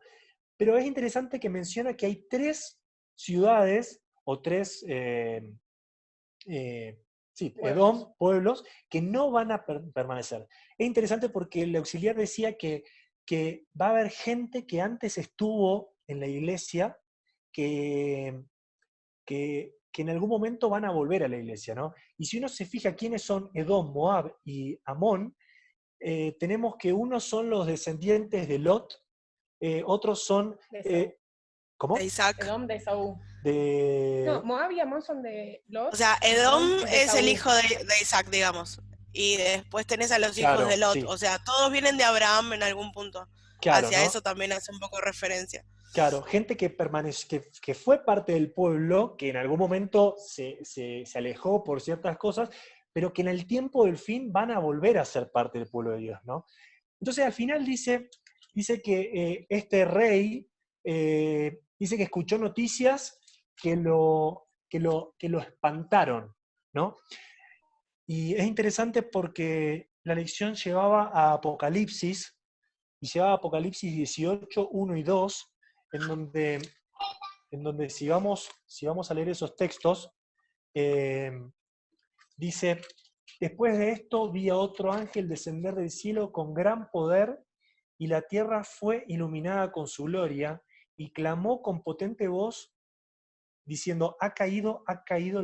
Pero es interesante que menciona que hay 3 ciudades o 3... Edom, pueblos, que no van a permanecer. Es interesante porque el auxiliar decía que va a haber gente que antes estuvo en la iglesia, que en algún momento van a volver a la iglesia, ¿no? Y si uno se fija quiénes son Edom, Moab y Amón, tenemos que unos son los descendientes de Lot, otros son... ¿Cómo?
De Isaac.
Edom de Esaú.
No,
Moab y Amón son de Lot.
O sea, Edom es
Esaú.
el hijo de Isaac, digamos. y después tenés a los hijos
Claro,
de Lot.
sí.
O sea, todos vienen de Abraham en algún punto.
Claro,
Hacia
¿no?
eso también hace un poco referencia.
Claro, gente que que fue parte del pueblo, que en algún momento se alejó por ciertas cosas, pero que en el tiempo del fin van a volver a ser parte del pueblo de Dios, ¿no? Entonces al final dice que este rey dice que escuchó noticias que lo espantaron, ¿no? Y es interesante porque la lección llevaba a Apocalipsis, y llevaba a Apocalipsis 18, 1 y 2, en donde si vamos a leer esos textos, dice, después de esto vi a otro ángel descender del cielo con gran poder, y la tierra fue iluminada con su gloria, y clamó con potente voz, diciendo, ha caído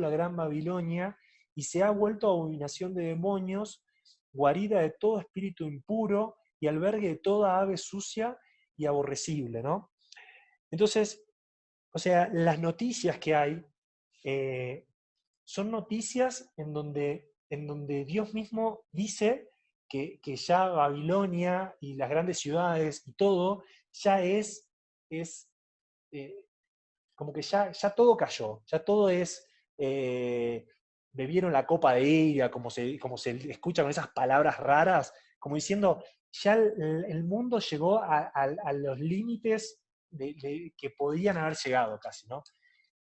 la gran Babilonia, y se ha vuelto abominación de demonios, guarida de todo espíritu impuro, y albergue de toda ave sucia y aborrecible, ¿no? Entonces, o sea, las noticias que hay son noticias en donde Dios mismo dice que ya Babilonia y las grandes ciudades y todo ya es como que ya todo cayó, ya todo es, bebieron la copa de ira, como se escucha con esas palabras raras, como diciendo, ya el mundo llegó a los límites que podían haber llegado casi, ¿no?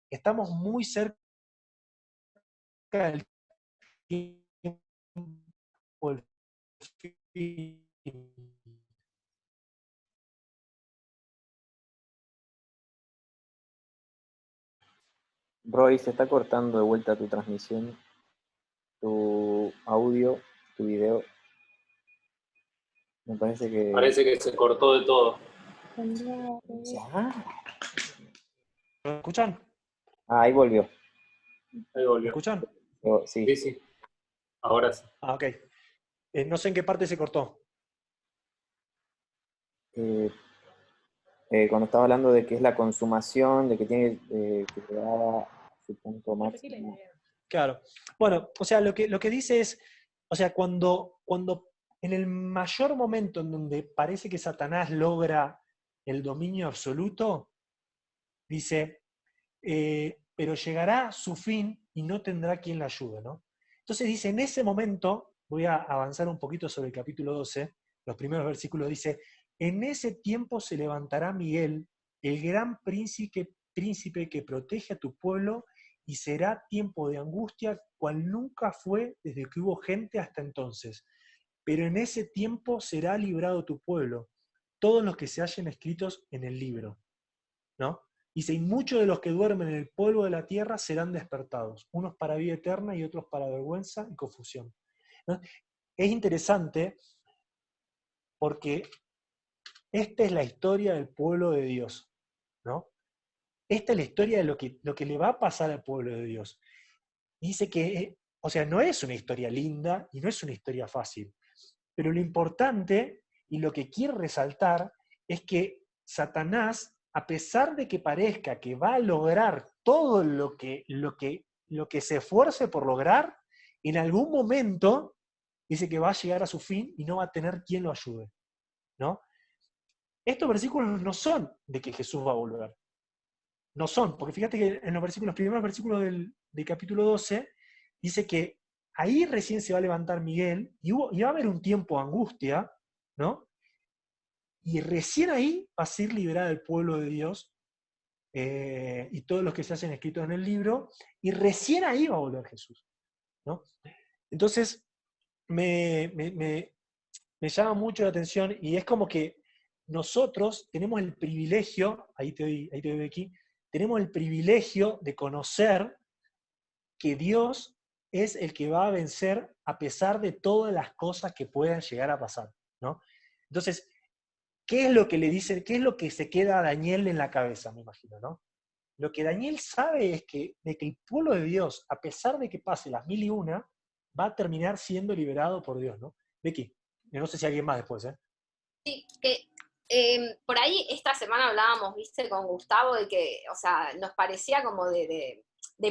Estamos muy cerca del tiempo del fin.
Roy, se está cortando de vuelta tu transmisión, tu audio, tu video. Me parece que...
Parece que se cortó de todo.
¿Ya?
¿Me escuchan?
Ah, ahí volvió.
Ahí
¿Me
volvió.
escuchan?
Sí.
Sí, sí. Ahora sí.
Ah, ok. No sé en qué parte se cortó.
Cuando estaba hablando de que es la consumación, de que tiene que llegar a su punto máximo.
Claro. Bueno, o sea, lo que dice es, o sea, cuando en el mayor momento en donde parece que Satanás logra el dominio absoluto, dice, pero llegará su fin y no tendrá quien la ayude, ¿no? Entonces dice, en ese momento, voy a avanzar un poquito sobre el capítulo 12, los primeros versículos, dice, en ese tiempo se levantará Miguel, el gran príncipe que protege a tu pueblo, y será tiempo de angustia cual nunca fue desde que hubo gente hasta entonces. Pero en ese tiempo será librado tu pueblo, todos los que se hallen escritos en el libro, ¿no? Dice, y muchos de los que duermen en el polvo de la tierra serán despertados, unos para vida eterna y otros para vergüenza y confusión, ¿no? Es interesante porque esta es la historia del pueblo de Dios, ¿no? Esta es la historia de lo que le va a pasar al pueblo de Dios. Dice que, o sea, no es una historia linda y no es una historia fácil, pero lo importante y lo que quiere resaltar es que Satanás, a pesar de que parezca que va a lograr todo lo que se esfuerce por lograr, en algún momento dice que va a llegar a su fin y no va a tener quien lo ayude, ¿no? Estos versículos no son de que Jesús va a volver. No son, porque fíjate que en los primeros versículos del capítulo 12, dice que ahí recién se va a levantar Miguel y va a haber un tiempo de angustia, ¿no? Y recién ahí va a ser liberado el pueblo de Dios y todos los que se hacen escritos en el libro, y recién ahí va a volver Jesús, ¿no? Entonces, me llama mucho la atención y es como que nosotros tenemos el privilegio, ahí te doy aquí, tenemos el privilegio de conocer que Dios es el que va a vencer a pesar de todas las cosas que puedan llegar a pasar, ¿no? Entonces, ¿qué es lo que le dice, qué es lo que se queda a Daniel en la cabeza, me imagino, ¿no? Lo que Daniel sabe es de que el pueblo de Dios, a pesar de que pase las 1001, va a terminar siendo liberado por Dios, ¿no? Becky, no sé si alguien más después, ¿eh?
Sí, que por ahí esta semana hablábamos, viste, con Gustavo, de que, o sea, nos parecía como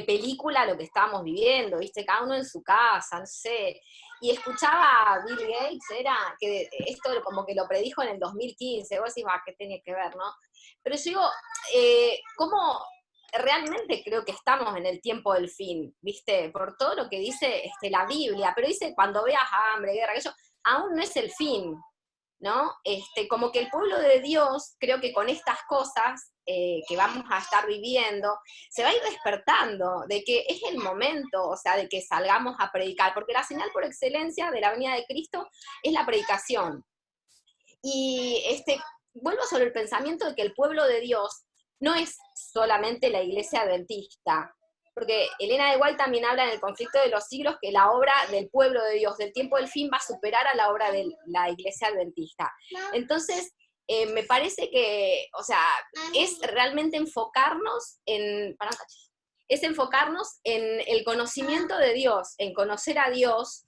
película lo que estábamos viviendo, ¿viste? Cada uno en su casa, no sé. Y escuchaba a Bill Gates, era que esto como que lo predijo en el 2015, vos decís, ¿qué tiene que ver, no? Pero yo digo, ¿cómo realmente creo que estamos en el tiempo del fin, ¿viste? Por todo lo que dice la Biblia, pero dice, cuando veas hambre, guerra, aquello, aún no es el fin, ¿no? Como que el pueblo de Dios, creo que con estas cosas que vamos a estar viviendo, se va a ir despertando de que es el momento, o sea, de que salgamos a predicar, porque la señal por excelencia de la venida de Cristo es la predicación. Y vuelvo sobre el pensamiento de que el pueblo de Dios no es solamente la iglesia adventista, porque Elena de White también habla en el conflicto de los siglos que la obra del pueblo de Dios del tiempo del fin va a superar a la obra de la iglesia adventista. Entonces, me parece que, o sea, es realmente enfocarnos en el conocimiento de Dios, en conocer a Dios,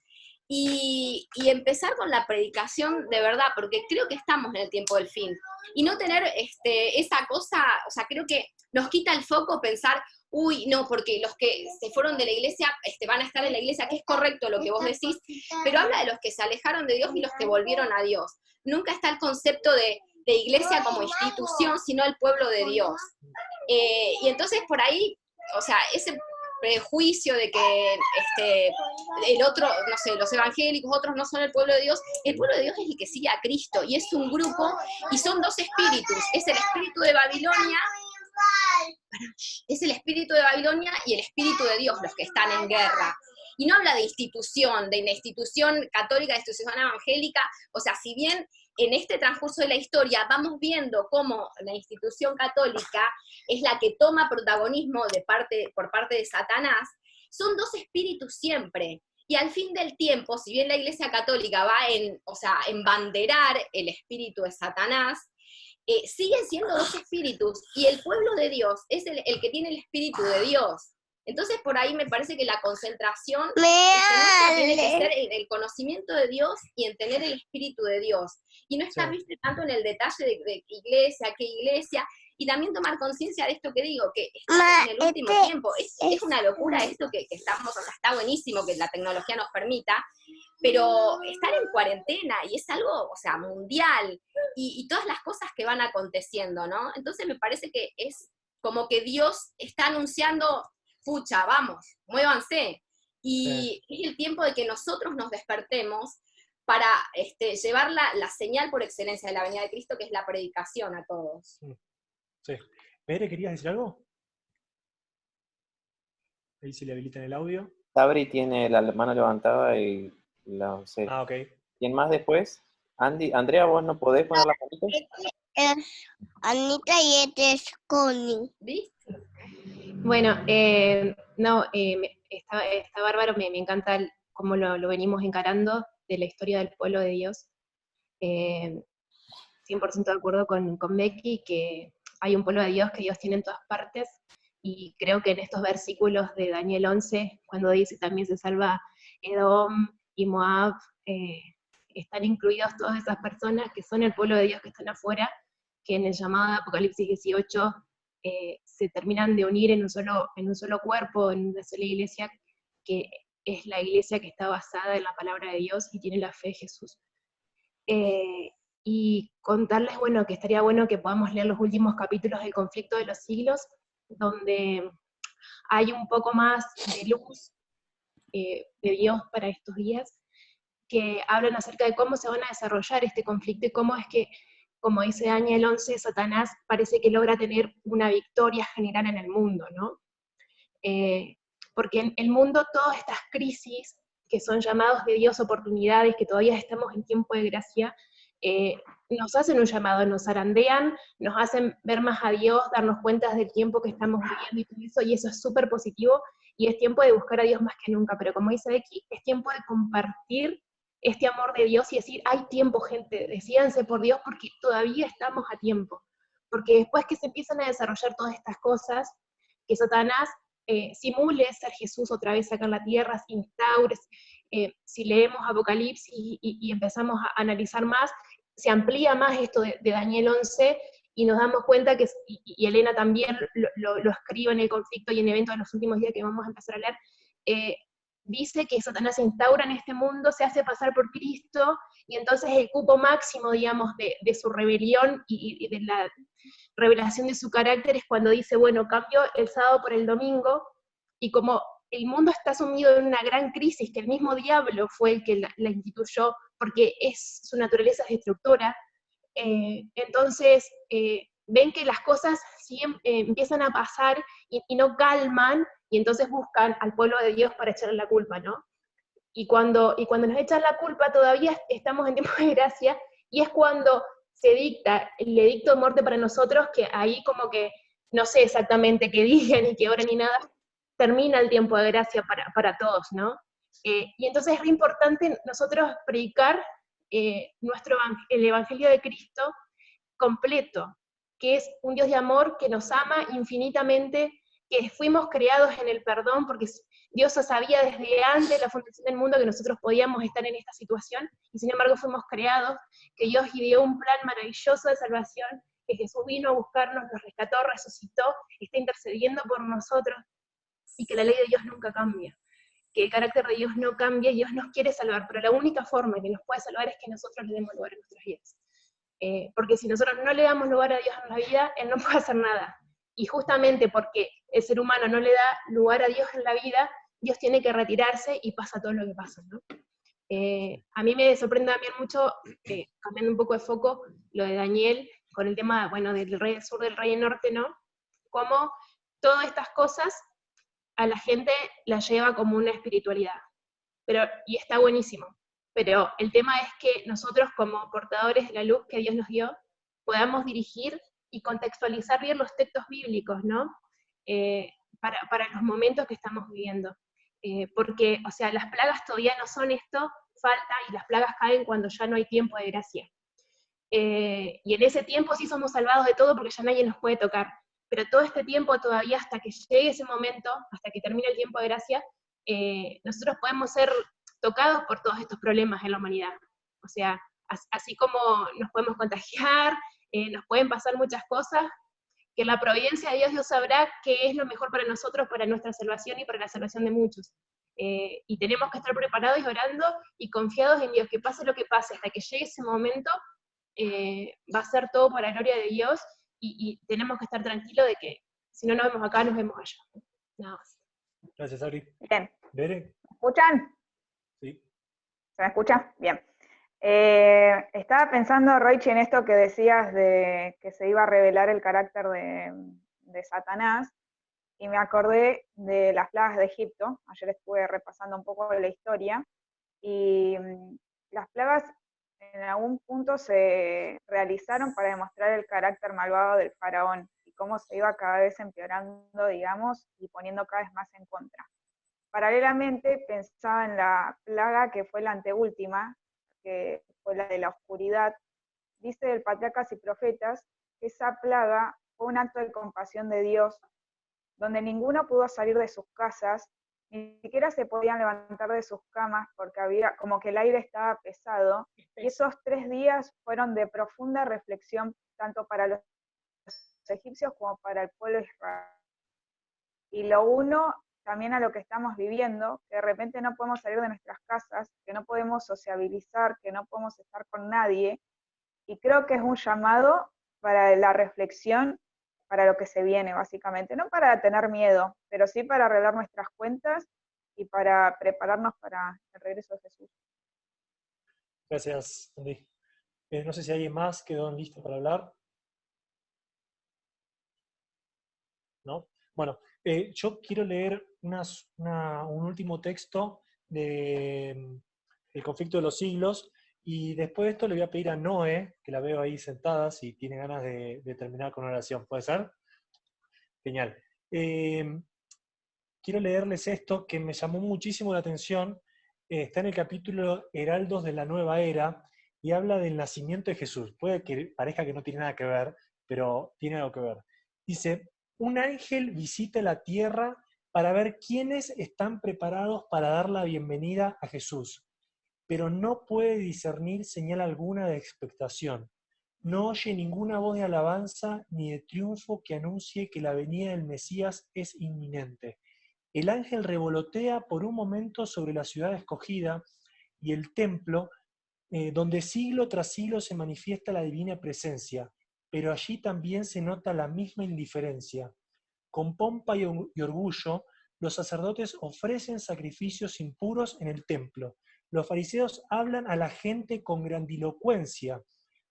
y empezar con la predicación de verdad, porque creo que estamos en el tiempo del fin. Y no tener esa cosa, o sea, creo que nos quita el foco pensar, uy, no, porque los que se fueron de la iglesia van a estar en la iglesia, que es correcto lo que vos decís, pero habla de los que se alejaron de Dios y los que volvieron a Dios. Nunca está el concepto de iglesia como institución, sino el pueblo de Dios. Y entonces por ahí, o sea, ese prejuicio de que el otro, no sé, los evangélicos, otros no son el pueblo de Dios es el que sigue a Cristo, y es un grupo, y son dos espíritus, es el espíritu de Babilonia, y el espíritu de Dios, los que están en guerra. Y no habla de institución, de una institución católica, de institución evangélica, o sea, si bien en este transcurso de la historia vamos viendo cómo la institución católica es la que toma protagonismo por parte de Satanás, son dos espíritus siempre. Y al fin del tiempo, si bien la Iglesia Católica va a embanderar el espíritu de Satanás, siguen siendo dos espíritus, y el pueblo de Dios es el que tiene el espíritu de Dios. Entonces, por ahí me parece que la concentración tiene que ser en el conocimiento de Dios y en tener el espíritu de Dios. Y no estar, viste, tanto en el detalle de qué iglesia, y también tomar conciencia de esto que digo, que estamos en el último tiempo. Es una locura esto que estamos, o sea, está buenísimo que la tecnología nos permita, pero estar en cuarentena, y es algo, o sea, mundial, y todas las cosas que van aconteciendo, ¿no? Entonces me parece que es como que Dios está anunciando, pucha, vamos, muévanse. Y es el tiempo de que nosotros nos despertemos para llevar la señal por excelencia de la venida de Cristo, que es la predicación a todos.
Sí. Pere, ¿querías decir algo? Ahí se le habilita en el audio.
Sabri tiene la mano levantada y la sé.
Ah, ok.
¿Quién más después? Andrea, ¿vos no podés poner la manito?
Anita y este es Connie.
¿Viste?
Bueno, está bárbaro, me encanta cómo lo venimos encarando de la historia del pueblo de Dios. 100% de acuerdo con Becky, que hay un pueblo de Dios que Dios tiene en todas partes, y creo que en estos versículos de Daniel 11, cuando dice también se salva Edom y Moab, están incluidos todas esas personas que son el pueblo de Dios que están afuera, que en el llamado de Apocalipsis 18 se terminan de unir en un solo cuerpo, en una sola iglesia, que es la iglesia que está basada en la palabra de Dios y tiene la fe de Jesús. Y contarles, bueno, que estaría bueno que podamos leer los últimos capítulos del Conflicto de los Siglos, donde hay un poco más de luz de Dios para estos días, que hablan acerca de cómo se van a desarrollar este conflicto y cómo es que, como dice Daniel 11, Satanás parece que logra tener una victoria general en el mundo, ¿no? Porque en el mundo todas estas crisis, que son llamados de Dios oportunidades, que todavía estamos en tiempo de gracia, nos hacen un llamado, nos zarandean, nos hacen ver más a Dios, darnos cuenta del tiempo que estamos viviendo y eso es súper positivo, y es tiempo de buscar a Dios más que nunca, pero como dice Becky, es tiempo de compartir este amor de Dios y decir, hay tiempo, gente, decídanse por Dios porque todavía estamos a tiempo, porque después que se empiezan a desarrollar todas estas cosas, que Satanás simule ser Jesús otra vez acá en la tierra, se instaure, si leemos Apocalipsis y empezamos a analizar más, se amplía más esto de Daniel 11, y nos damos cuenta que, y Elena también lo escribe en el conflicto y en eventos de los últimos días que vamos a empezar a leer, dice que Satanás se instaura en este mundo, se hace pasar por Cristo, y entonces el cupo máximo, digamos, de su rebelión y de la revelación de su carácter es cuando dice, bueno, cambio el sábado por el domingo, y como el mundo está sumido en una gran crisis, que el mismo diablo fue el que la instituyó, porque su naturaleza es destructora, entonces ven que las cosas empiezan a pasar y no calman, y entonces buscan al pueblo de Dios para echarle la culpa, ¿no? Y cuando nos echan la culpa todavía estamos en tiempo de gracia, y es cuando se dicta el edicto de muerte para nosotros, que ahí como que, no sé exactamente qué día, ni qué hora, ni nada, termina el tiempo de gracia para todos, ¿no? Y entonces es re importante nosotros predicar el Evangelio de Cristo completo, que es un Dios de amor que nos ama infinitamente, que fuimos creados en el perdón, porque Dios sabía desde antes de la fundación del mundo que nosotros podíamos estar en esta situación, y sin embargo fuimos creados, que Dios ideó un plan maravilloso de salvación, que Jesús vino a buscarnos, nos rescató, resucitó, está intercediendo por nosotros, y que la ley de Dios nunca cambia, que el carácter de Dios no cambia, y Dios nos quiere salvar, pero la única forma que nos puede salvar es que nosotros le demos lugar a nuestras vidas. Porque si nosotros no le damos lugar a Dios en la vida, Él no puede hacer nada. Y justamente porque el ser humano no le da lugar a Dios en la vida, Dios tiene que retirarse y pasa todo lo que pasa, ¿no? A mí me sorprende también mucho, cambiando un poco de foco, lo de Daniel, con el tema, bueno, del rey del sur, del rey del norte, ¿no? Cómo todas estas cosas a la gente la lleva como una espiritualidad. Y está buenísimo. Pero el tema es que nosotros, como portadores de la luz que Dios nos dio, podamos dirigir y contextualizar bien los textos bíblicos, ¿no? Para los momentos que estamos viviendo. Porque, o sea, las plagas todavía no son esto, falta, y las plagas caen cuando ya no hay tiempo de gracia. Y en ese tiempo sí somos salvados de todo porque ya nadie nos puede tocar. Pero todo este tiempo todavía, hasta que llegue ese momento, hasta que termine el tiempo de gracia, nosotros podemos ser tocados por todos estos problemas en la humanidad. O sea, así como nos podemos contagiar, nos pueden pasar muchas cosas, que la providencia de Dios sabrá qué es lo mejor para nosotros, para nuestra salvación y para la salvación de muchos. Y tenemos que estar preparados y orando y confiados en Dios, que pase lo que pase, hasta que llegue ese momento, va a ser todo para la gloria de Dios, y tenemos que estar tranquilos de que si no nos vemos acá, nos vemos allá. Nada más.
Gracias, Ari.
Bien.
¿Bere?
¿Me escuchan?
Sí.
¿Se me escucha? Bien. Estaba pensando, Roichi, en esto que decías de que se iba a revelar el carácter de Satanás, y me acordé de las plagas de Egipto. Ayer estuve repasando un poco la historia, y las plagas en algún punto se realizaron para demostrar el carácter malvado del faraón, y cómo se iba cada vez empeorando, digamos, y poniendo cada vez más en contra. Paralelamente pensaba en la plaga que fue la anteúltima, que fue la de la oscuridad. Dice el Patriarcas y Profetas que esa plaga fue un acto de compasión de Dios, donde ninguno pudo salir de sus casas, ni siquiera se podían levantar de sus camas porque había como que el aire estaba pesado, y esos 3 días fueron de profunda reflexión tanto para los egipcios como para el pueblo de Israel. Y lo uno también a lo que estamos viviendo, que de repente no podemos salir de nuestras casas, que no podemos sociabilizar, que no podemos estar con nadie, y creo que es un llamado para la reflexión, para lo que se viene básicamente, no para tener miedo, pero sí para arreglar nuestras cuentas y para prepararnos para el regreso de Jesús.
Gracias, Andy. No sé si alguien más quedó listo para hablar. ¿No? Bueno, yo quiero leer un último texto del conflicto de los siglos, y después de esto le voy a pedir a Noé, que la veo ahí sentada, si tiene ganas de terminar con una oración. ¿Puede ser? Genial. Quiero leerles esto que me llamó muchísimo la atención. Está en el capítulo Heraldos de la Nueva Era, y habla del nacimiento de Jesús. Puede que parezca que no tiene nada que ver, pero tiene algo que ver. Dice: un ángel visita la tierra para ver quiénes están preparados para dar la bienvenida a Jesús, pero no puede discernir señal alguna de expectación, no oye ninguna voz de alabanza ni de triunfo que anuncie que la venida del Mesías es inminente. El ángel revolotea por un momento sobre la ciudad escogida y el templo, donde siglo tras siglo se manifiesta la divina presencia, pero allí también se nota la misma indiferencia. Con pompa y orgullo, los sacerdotes ofrecen sacrificios impuros en el templo. Los fariseos hablan a la gente con grandilocuencia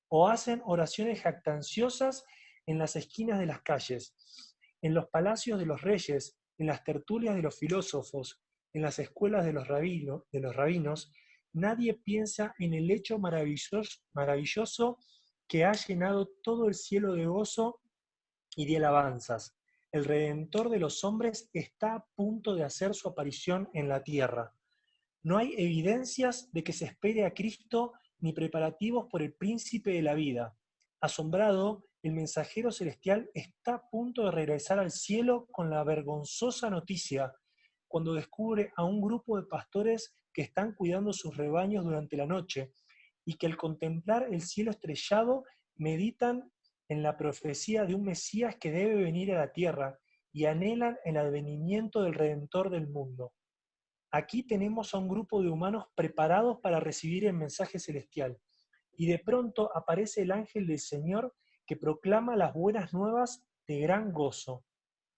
o hacen oraciones jactanciosas en las esquinas de las calles, en los palacios de los reyes, en las tertulias de los filósofos, en las escuelas de los rabinos. Nadie piensa en el hecho maravilloso que ha llenado todo el cielo de gozo y de alabanzas. El Redentor de los hombres está a punto de hacer su aparición en la tierra. No hay evidencias de que se espere a Cristo ni preparativos por el príncipe de la vida. Asombrado, el mensajero celestial está a punto de regresar al cielo con la vergonzosa noticia, cuando descubre a un grupo de pastores que están cuidando sus rebaños durante la noche, y que al contemplar el cielo estrellado meditan en la profecía de un Mesías que debe venir a la tierra, y anhelan el advenimiento del Redentor del mundo. Aquí tenemos a un grupo de humanos preparados para recibir el mensaje celestial, y de pronto aparece el ángel del Señor que proclama las buenas nuevas de gran gozo.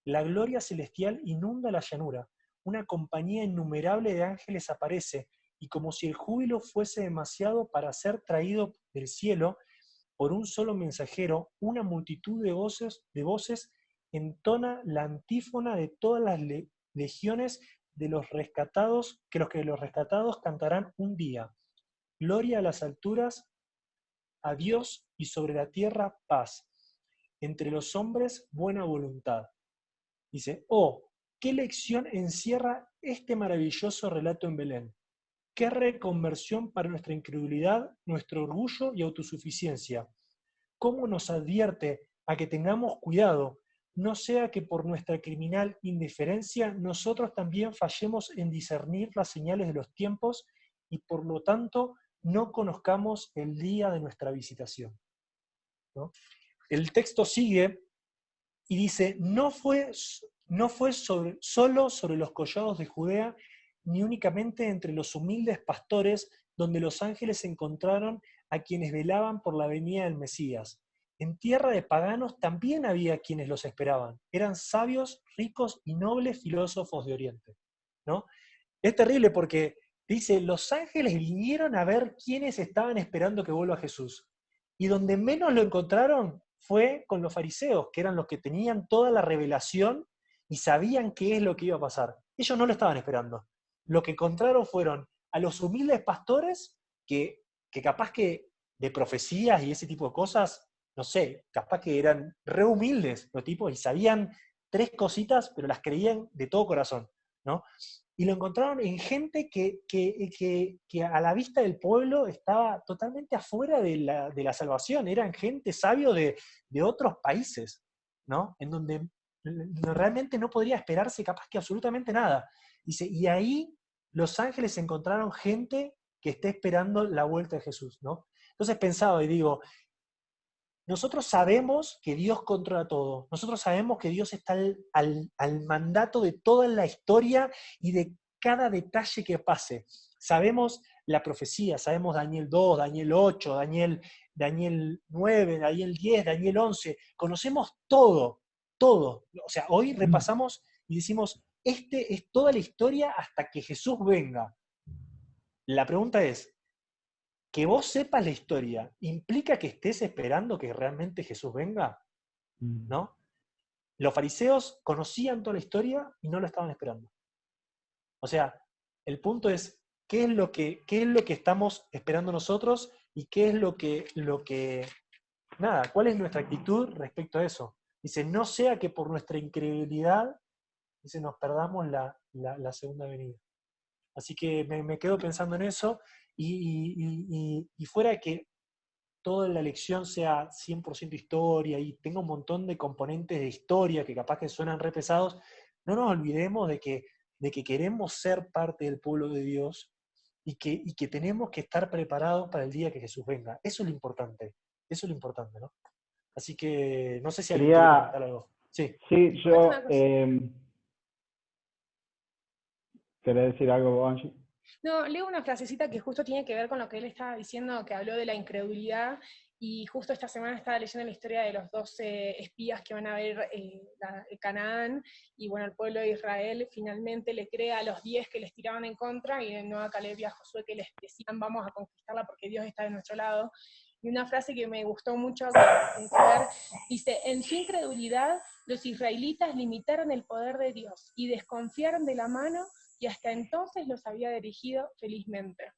La gloria celestial inunda la llanura, una compañía innumerable de ángeles aparece, y como si el júbilo fuese demasiado para ser traído del cielo por un solo mensajero, una multitud de voces entona la antífona de todas las legiones de los rescatados, que los rescatados cantarán un día. Gloria a las alturas, a Dios, y sobre la tierra paz. Entre los hombres buena voluntad. Dice, oh, ¿qué lección encierra este maravilloso relato en Belén? ¿Qué reconversión para nuestra incredulidad, nuestro orgullo y autosuficiencia? ¿Cómo nos advierte a que tengamos cuidado, no sea que por nuestra criminal indiferencia nosotros también fallemos en discernir las señales de los tiempos y por lo tanto no conozcamos el día de nuestra visitación? ¿No? El texto sigue y dice, no fue solo sobre los collados de Judea, ni únicamente entre los humildes pastores, donde los ángeles encontraron a quienes velaban por la venida del Mesías. En tierra de paganos también había quienes los esperaban. Eran sabios, ricos y nobles filósofos de Oriente, ¿no? Es terrible porque dice, los ángeles vinieron a ver quiénes estaban esperando que vuelva Jesús. Y donde menos lo encontraron fue con los fariseos, que eran los que tenían toda la revelación y sabían qué es lo que iba a pasar. Ellos no lo estaban esperando. Lo que encontraron fueron a los humildes pastores que capaz que de profecías y ese tipo de cosas, no sé, capaz que eran re humildes los tipos y sabían 3 cositas, pero las creían de todo corazón, ¿no? Y lo encontraron en gente que a la vista del pueblo estaba totalmente afuera de la salvación. Eran gente sabio de otros países, ¿no? En donde realmente no podría esperarse capaz que absolutamente nada. Dice, y ahí los ángeles encontraron gente que esté esperando la vuelta de Jesús, ¿no? Entonces pensaba y digo, nosotros sabemos que Dios controla todo. Nosotros sabemos que Dios está al mandato de toda la historia y de cada detalle que pase. Sabemos la profecía, sabemos Daniel 2, Daniel 8, Daniel 9, Daniel 10, Daniel 11. Conocemos todo, todo. O sea, hoy repasamos y decimos, este es toda la historia hasta que Jesús venga. La pregunta es, que vos sepas la historia, ¿implica que estés esperando que realmente Jesús venga? ¿No? Los fariseos conocían toda la historia y no lo estaban esperando. O sea, el punto es, ¿qué es lo que estamos esperando nosotros? Y qué es ¿cuál es nuestra actitud respecto a eso? Dice, no sea que por nuestra incredulidad, dice, nos perdamos la segunda venida. Así que me quedo pensando en eso. Y fuera de que toda la lección sea 100% historia y tenga un montón de componentes de historia que capaz que suenan re pesados, no nos olvidemos de que queremos ser parte del pueblo de Dios y que tenemos que estar preparados para el día que Jesús venga. Eso es lo importante. Eso es lo importante, ¿no? Así que no sé si alguien
Quería-
quiere comentar algo. Sí.
Sí, yo...
Una cosa.
¿Querés decir algo, Angie?
No, leo una frasecita que justo tiene que ver con lo que él estaba diciendo, que habló de la incredulidad, y justo esta semana estaba leyendo la historia de los 12 espías que van a ver Canaán, y bueno, el pueblo de Israel finalmente le cree a los 10 que les tiraban en contra, y no a Caleb y a Josué que les decían vamos a conquistarla porque Dios está de nuestro lado. Y una frase que me gustó mucho dice, en su incredulidad los israelitas limitaron el poder de Dios y desconfiaron de la mano y hasta entonces los había dirigido felizmente.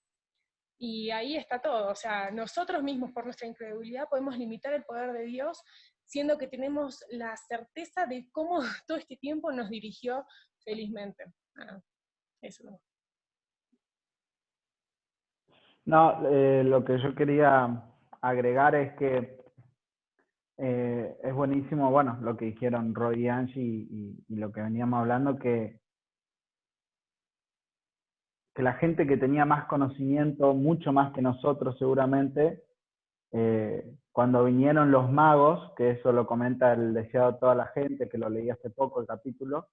Y ahí está todo, o sea, nosotros mismos por nuestra incredulidad podemos limitar el poder de Dios, siendo que tenemos la certeza de cómo todo este tiempo nos dirigió felizmente. Eso no.
No, lo que yo quería agregar es que es buenísimo, bueno, lo que dijeron Roy y Angie y lo que veníamos hablando, que la gente que tenía más conocimiento, mucho más que nosotros seguramente, cuando vinieron los magos, que eso lo comenta el deseado de toda la gente, que lo leí hace poco el capítulo,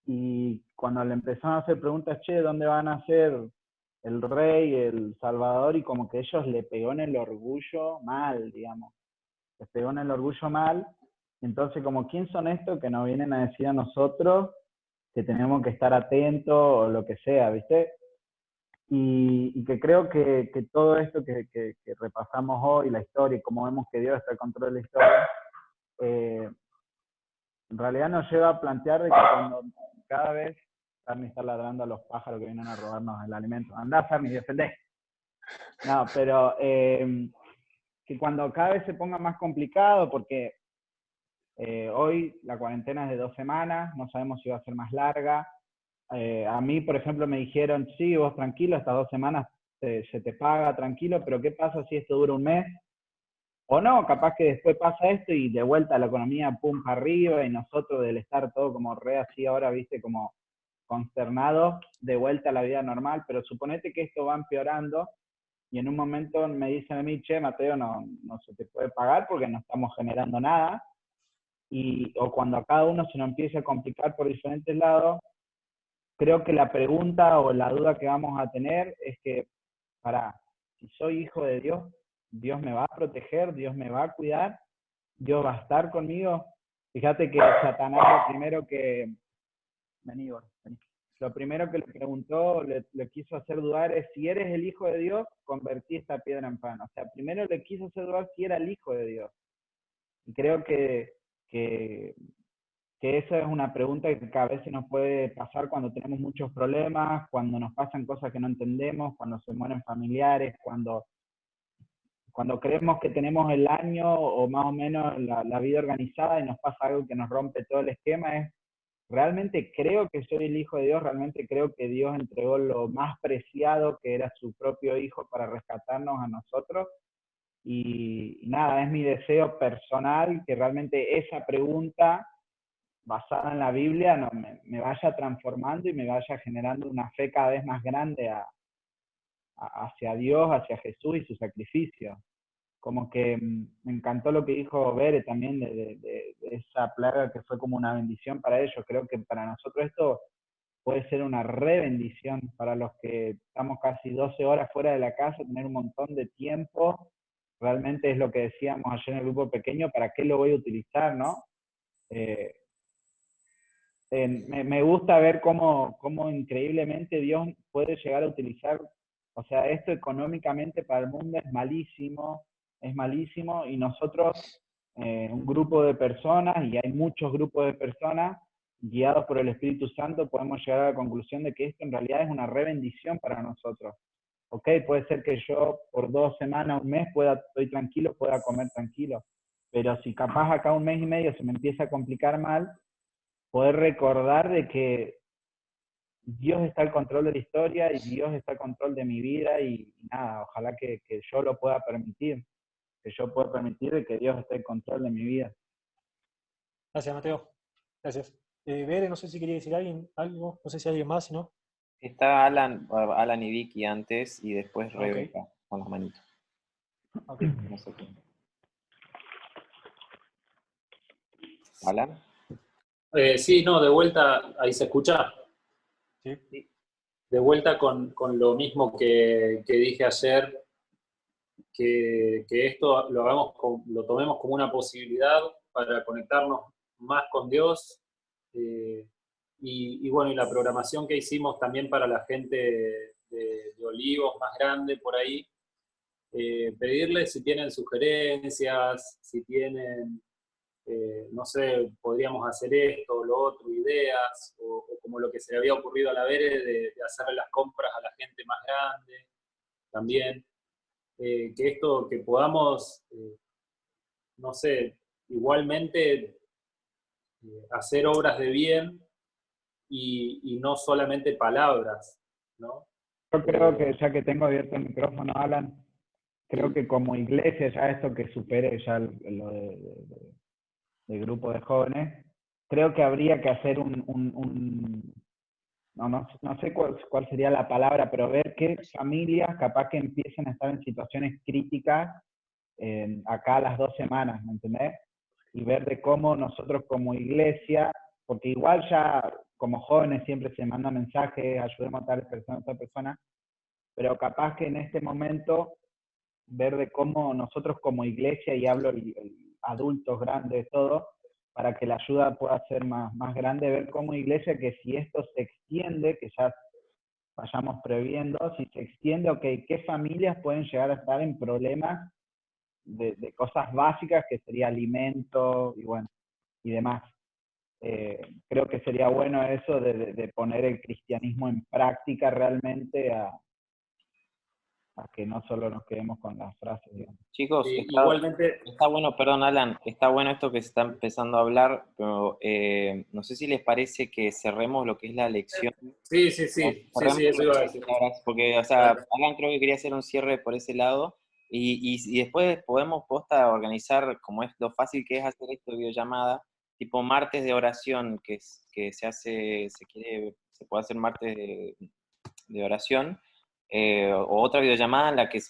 y cuando le empezaron a hacer preguntas, che, ¿dónde van a ser el rey, el salvador? Y como que ellos le pegó en el orgullo mal, digamos. Les pegó en el orgullo mal. Entonces, como, ¿quién son estos que nos vienen a decir a nosotros que tenemos que estar atentos o lo que sea, ¿viste? Y que creo que todo esto que repasamos hoy, la historia, y cómo vemos que Dios está al control de la historia, en realidad nos lleva a plantear de que cuando cada vez Fermi está ladrando a los pájaros que vienen a robarnos el alimento. Andá, Fermi, defendé. No, pero que cuando cada vez se ponga más complicado, porque hoy la cuarentena es de 2 semanas, no sabemos si va a ser más larga. A mí, por ejemplo, me dijeron, sí, vos tranquilo, estas 2 semanas se te paga tranquilo, pero ¿qué pasa si esto dura un mes? O no, capaz que después pasa esto y de vuelta la economía pum para arriba y nosotros del estar todo como re así ahora, viste, como consternados, de vuelta a la vida normal, pero suponete que esto va empeorando y en un momento me dicen a mí, che, Mateo, no se te puede pagar porque no estamos generando nada, o cuando a cada uno se nos empieza a complicar por diferentes lados, creo que la pregunta o la duda que vamos a tener es que, si soy hijo de Dios, Dios me va a proteger, Dios me va a cuidar, Dios va a estar conmigo. Fíjate que Satanás lo primero que... Vení, vení. Lo primero que le preguntó, le quiso hacer dudar es, si eres el hijo de Dios, convertí esta piedra en pan. O sea, primero le quiso hacer dudar si era el hijo de Dios. Y creo que esa es una pregunta que a veces nos puede pasar cuando tenemos muchos problemas, cuando nos pasan cosas que no entendemos, cuando se mueren familiares, cuando creemos que tenemos el año o más o menos la vida organizada y nos pasa algo que nos rompe todo el esquema, es, ¿realmente creo que soy el hijo de Dios? ¿Realmente creo que Dios entregó lo más preciado, que era su propio hijo, para rescatarnos a nosotros? Y nada, es mi deseo personal que realmente esa pregunta, basada en la Biblia, me vaya transformando y me vaya generando una fe cada vez más grande hacia Dios, hacia Jesús y su sacrificio. Como que me encantó lo que dijo Bere también de esa plaga que fue como una bendición para ellos. Creo que para nosotros esto puede ser una re bendición para los que estamos casi 12 horas fuera de la casa, tener un montón de tiempo. Realmente es lo que decíamos ayer en el grupo pequeño, ¿para qué lo voy a utilizar, no? Me gusta ver cómo increíblemente Dios puede llegar a utilizar, o sea, esto económicamente para el mundo es malísimo, y nosotros, un grupo de personas, y hay muchos grupos de personas, guiados por el Espíritu Santo, podemos llegar a la conclusión de que esto en realidad es una re bendición para nosotros. Ok, puede ser que yo por 2 semanas, un mes, estoy tranquilo, pueda comer tranquilo, pero si capaz acá un mes y medio se me empieza a complicar mal, poder recordar de que Dios está al control de la historia y Dios está al control de mi vida y nada, ojalá que yo lo pueda permitir, que yo pueda permitir de que Dios esté en control de mi vida.
Gracias, Mateo. Gracias. Bere, no sé si quería decir algo, no sé si alguien más, ¿no?
Está Alan y Vicky antes y después
Ok.
Rebeca con las manitos.
Ok.
No sé qué. ¿Alan?
Sí, no, de vuelta, ahí se escucha.
Sí.
De vuelta con lo mismo que dije ayer, que esto lo tomemos como una posibilidad para conectarnos más con Dios. Y bueno, y la programación que hicimos también para la gente de Olivos más grande por ahí, pedirles si tienen sugerencias, si tienen, no sé, podríamos hacer esto o lo otro, ideas, o como lo que se le había ocurrido a la Vere de hacerle las compras a la gente más grande también. Que podamos, no sé, igualmente hacer obras de bien y no solamente palabras, ¿no?
Yo creo que, ya que tengo abierto el micrófono, Alan, creo que como iglesia ya esto que supere ya lo de grupo de jóvenes, creo que habría que hacer no sé cuál sería la palabra, pero ver qué familias capaz que empiecen a estar en situaciones críticas acá a las 2 semanas, ¿me entendés? Y ver de cómo nosotros como iglesia, porque igual ya como jóvenes siempre se mandan mensajes, ayudemos a tal persona, pero capaz que en este momento ver de cómo nosotros como iglesia, y hablo adultos grandes, todo, para que la ayuda pueda ser más grande, ver como iglesia que si esto se extiende, que ya vayamos previendo, si se extiende, ok, ¿qué familias pueden llegar a estar en problemas de cosas básicas, que sería alimento y bueno, y demás? Creo que sería bueno eso de poner el cristianismo en práctica realmente, a que no solo nos quedemos con las frases, digamos.
Chicos,
igualmente
está bueno, perdón Alan, está bueno esto que se está empezando a hablar, pero no sé si les parece que cerremos lo que es la lección.
Sí, eso iba a decir.
Porque, o sea, Alan creo que quería hacer un cierre por ese lado, y después podemos organizar, como es lo fácil que es hacer esto de videollamada, tipo martes de oración, que se puede hacer martes de oración, o otra videollamada en la que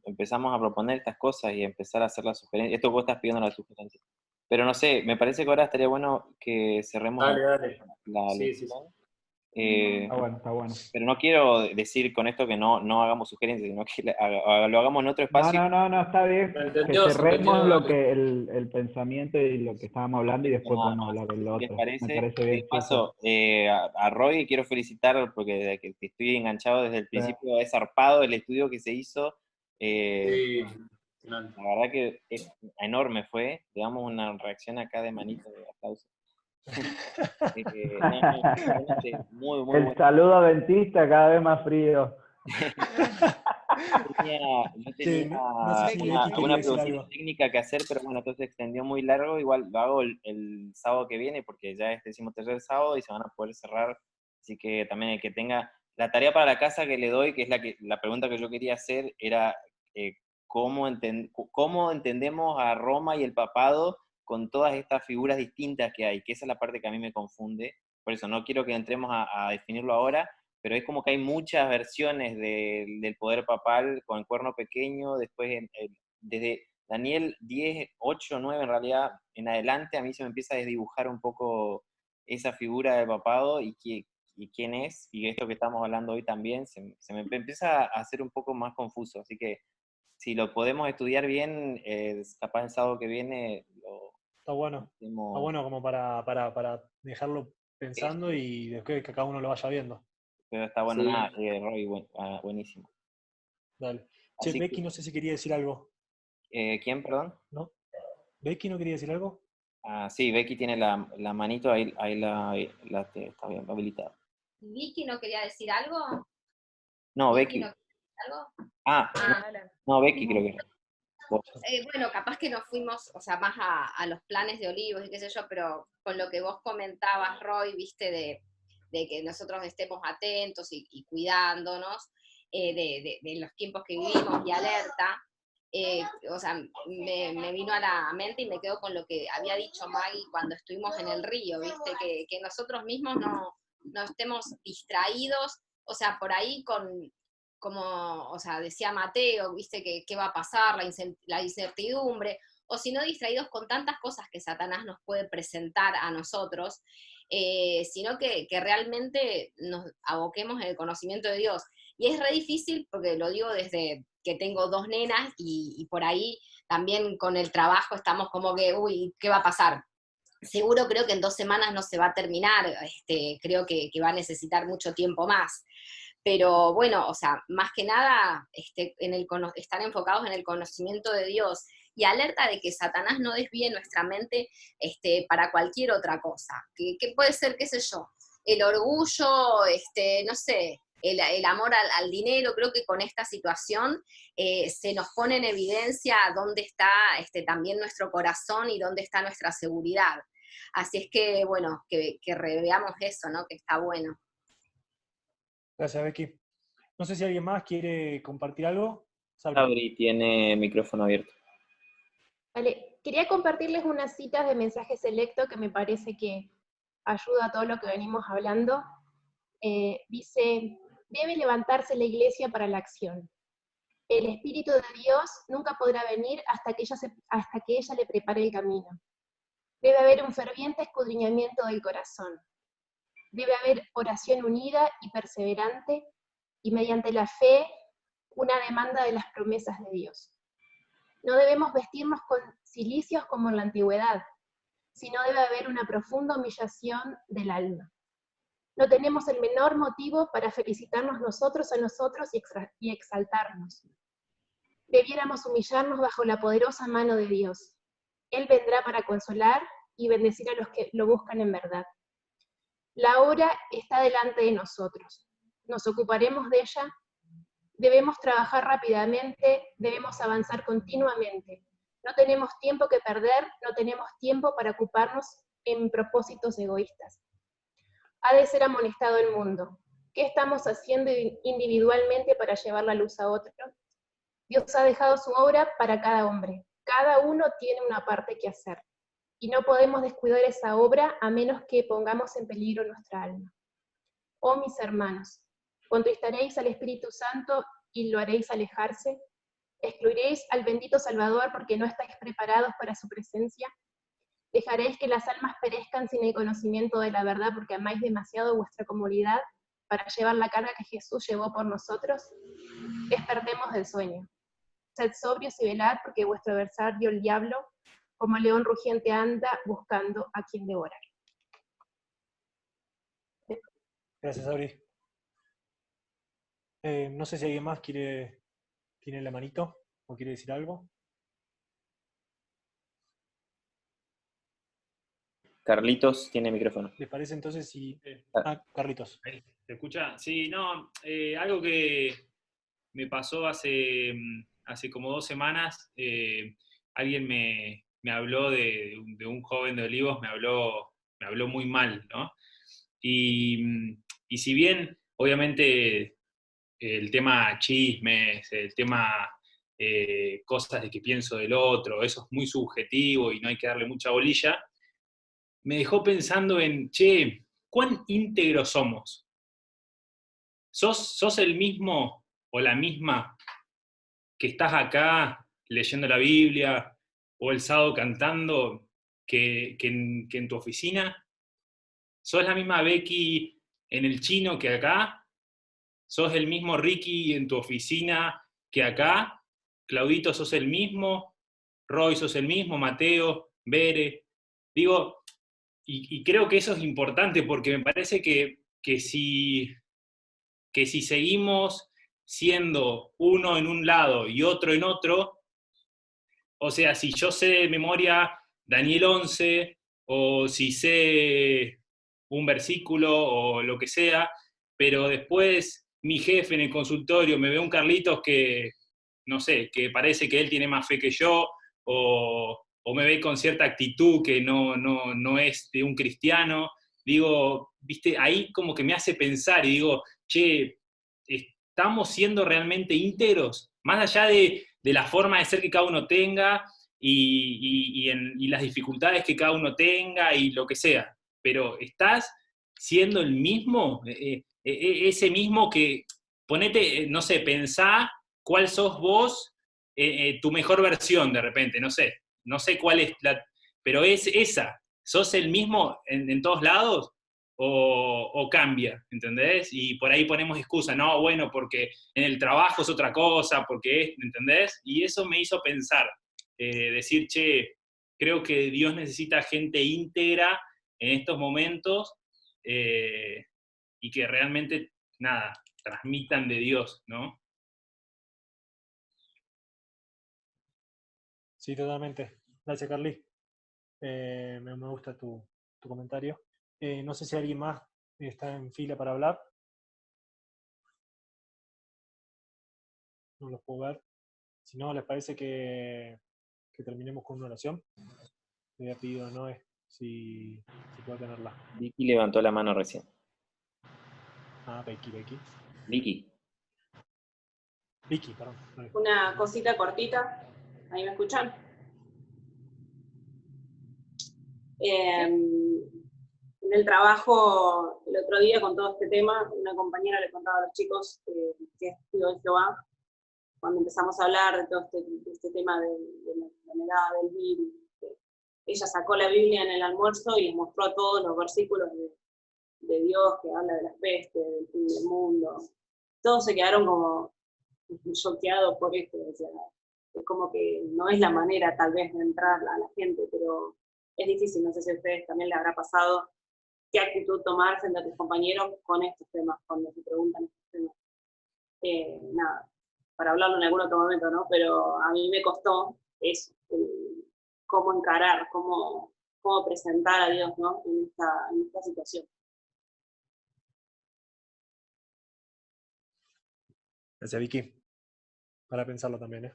empezamos a proponer estas cosas y empezar a hacer las sugerencias. Esto vos estás pidiendo las sugerencias. Pero no sé, me parece que ahora estaría bueno que cerremos
Dale.
la
Sí.
lección.
Está bueno.
Pero no quiero decir con esto que no hagamos sugerencias, sino que lo hagamos en otro espacio.
No, está bien. Que cerremos lo que el pensamiento y lo que estábamos hablando, y después podemos hablar del otro.
¿Les parece?
Me parece bien.
De paso, a Roy quiero felicitar porque desde que estoy enganchado desde el principio, es zarpado el estudio que se hizo. La verdad que es enorme fue. Le damos una reacción acá de manito de aplauso. Muy
El
bueno.
saludo adventista cada vez más frío.
Yo tenía alguna producción técnica que hacer, pero bueno, entonces se extendió muy largo. Igual lo hago el sábado que viene, porque ya es 13º sábado y se van a poder cerrar. Así que también el que tenga la tarea para la casa que le doy, que es la pregunta que yo quería hacer, era ¿cómo entendemos a Roma y el papado con todas estas figuras distintas que hay? Que esa es la parte que a mí me confunde. Por eso no quiero que entremos a definirlo ahora, pero es como que hay muchas versiones del poder papal con el cuerno pequeño. Después, desde Daniel 10, 8, 9 en realidad, en adelante, a mí se me empieza a desdibujar un poco esa figura del papado y quién es, y esto que estamos hablando hoy también, se me empieza a hacer un poco más confuso. Así que si lo podemos estudiar bien, capaz el sábado que viene
Está bueno. Está bueno como para dejarlo pensando y después que cada uno lo vaya viendo.
Pero está bueno, Roy, buenísimo.
Dale. Che, Becky, no sé si quería decir algo.
¿Quién, perdón?
¿No? ¿Becky no quería decir algo?
Sí, Becky tiene la manito, ahí está bien, habilitada.
¿Vicky no quería decir algo?
No, Becky.
¿No quería decir algo?
No, Becky creo que era.
Bueno, capaz que nos fuimos, o sea, más a los planes de Olivos y qué sé yo, pero con lo que vos comentabas, Roy, viste, de que nosotros estemos atentos y cuidándonos de los tiempos que vivimos y alerta, o sea, me vino a la mente y me quedo con lo que había dicho Maggie cuando estuvimos en el río, viste, que nosotros mismos no estemos distraídos, o sea, por ahí como, o sea, decía Mateo, viste, que qué va a pasar, la incertidumbre, o si no distraídos con tantas cosas que Satanás nos puede presentar a nosotros, sino que realmente nos aboquemos en el conocimiento de Dios. Y es re difícil, porque lo digo desde que tengo 2 nenas, y por ahí también con el trabajo estamos como que, uy, ¿qué va a pasar? Seguro creo que en 2 semanas no se va a terminar, creo que va a necesitar mucho tiempo más. Pero bueno, o sea, más que nada estar enfocados en el conocimiento de Dios y alerta de que Satanás no desvíe nuestra mente para cualquier otra cosa. ¿Qué puede ser, qué sé yo? El orgullo, no sé, el amor al dinero. Creo que con esta situación se nos pone en evidencia dónde está también nuestro corazón y dónde está nuestra seguridad. Así es que, bueno, que reveamos eso, ¿no? Que está bueno.
Gracias, Becky. No sé si alguien más quiere compartir algo.
Sabri tiene micrófono abierto.
Vale, quería compartirles unas citas de mensaje selecto que me parece que ayuda a todo lo que venimos hablando. Dice, debe levantarse la iglesia para la acción. El Espíritu de Dios nunca podrá venir hasta que ella le prepare el camino. Debe haber un ferviente escudriñamiento del corazón. Debe haber oración unida y perseverante, y mediante la fe, una demanda de las promesas de Dios. No debemos vestirnos con cilicios como en la antigüedad, sino debe haber una profunda humillación del alma. No tenemos el menor motivo para felicitarnos nosotros a nosotros y exaltarnos. Debiéramos humillarnos bajo la poderosa mano de Dios. Él vendrá para consolar y bendecir a los que lo buscan en verdad. La hora está delante de nosotros. Nos ocuparemos de ella. Debemos trabajar rápidamente, debemos avanzar continuamente. No tenemos tiempo que perder, no tenemos tiempo para ocuparnos en propósitos egoístas. Ha de ser amonestado el mundo. ¿Qué estamos haciendo individualmente para llevar la luz a otro? Dios ha dejado su obra para cada hombre. Cada uno tiene una parte que hacer. Y no podemos descuidar esa obra a menos que pongamos en peligro nuestra alma. Oh mis hermanos, contristaréis al Espíritu Santo y lo haréis alejarse. Excluiréis al bendito Salvador porque no estáis preparados para su presencia. Dejaréis que las almas perezcan sin el conocimiento de la verdad porque amáis demasiado vuestra comodidad para llevar la carga que Jesús llevó por nosotros. Despertemos del sueño. Sed sobrios y velad porque vuestro adversario, el diablo, como león rugiente anda buscando a quien devorar.
Gracias, Sabri. No sé si alguien más tiene la manito o quiere decir algo.
Carlitos tiene micrófono.
¿Les parece entonces si... Carlitos.
¿Se escucha? Sí, no, algo que me pasó hace como 2 semanas, alguien me habló de un joven de Olivos, me habló muy mal, ¿no? Y si bien, obviamente, el tema chismes, el tema cosas de que pienso del otro, eso es muy subjetivo y no hay que darle mucha bolilla, me dejó pensando en, che, ¿cuán íntegros somos? ¿Sos el mismo o la misma que estás acá leyendo la Biblia o el sábado cantando que en tu oficina? ¿Sos la misma Becky en el chino que acá? ¿Sos el mismo Ricky en tu oficina que acá? Claudito, ¿sos el mismo? Roy, ¿sos el mismo? Mateo, Bere. Digo, y creo que eso es importante porque me parece que si seguimos siendo uno en un lado y otro en otro, o sea, si yo sé de memoria Daniel 11, o si sé un versículo o lo que sea, pero después mi jefe en el consultorio me ve un Carlitos que, no sé, que parece que él tiene más fe que yo, o me ve con cierta actitud que no es de un cristiano, digo, viste, ahí como que me hace pensar y digo, che, ¿estamos siendo realmente íntegros? Más allá de la forma de ser que cada uno tenga y las dificultades que cada uno tenga y lo que sea, pero ¿estás siendo el mismo? Ese mismo que, ponete, no sé, pensá cuál sos vos, tu mejor versión de repente, no sé. no sé cuál es pero es esa. ¿Sos el mismo en todos lados? O cambia, ¿entendés? Y por ahí ponemos excusa, no, bueno, porque en el trabajo es otra cosa, porque ¿entendés? Y eso me hizo pensar, decir, che, creo que Dios necesita gente íntegra en estos momentos, y que realmente, nada, transmitan de Dios, ¿no?
Sí, totalmente. Gracias, Carly. Me gusta tu comentario. No sé si alguien más está en fila para hablar. No los puedo ver. Si no, ¿les parece que terminemos con una oración? Le había pedido a Noé si puede tenerla.
Vicky levantó la mano recién.
Ah, Vicky. Vicky, perdón.
Una cosita cortita. ¿Ahí me escuchan? En el trabajo, el otro día con todo este tema, una compañera le contaba a los chicos que es testigo de Jehová, cuando empezamos a hablar de todo este tema de la enfermedad, del virus. Ella sacó la Biblia en el almuerzo y les mostró a todos los versículos de Dios que habla de las pestes, del fin del mundo. Todos se quedaron como choqueados por esto. O sea, es como que no es la manera tal vez de entrar a la gente, pero es difícil. No sé si a ustedes también les habrá pasado qué actitud tomar frente a tus compañeros con estos temas, cuando se preguntan estos temas. Nada, para hablarlo en algún otro momento, ¿no? Pero a mí me costó eso, cómo encarar, cómo presentar a Dios, ¿no? En esta situación.
Gracias, Vicky. Para pensarlo también,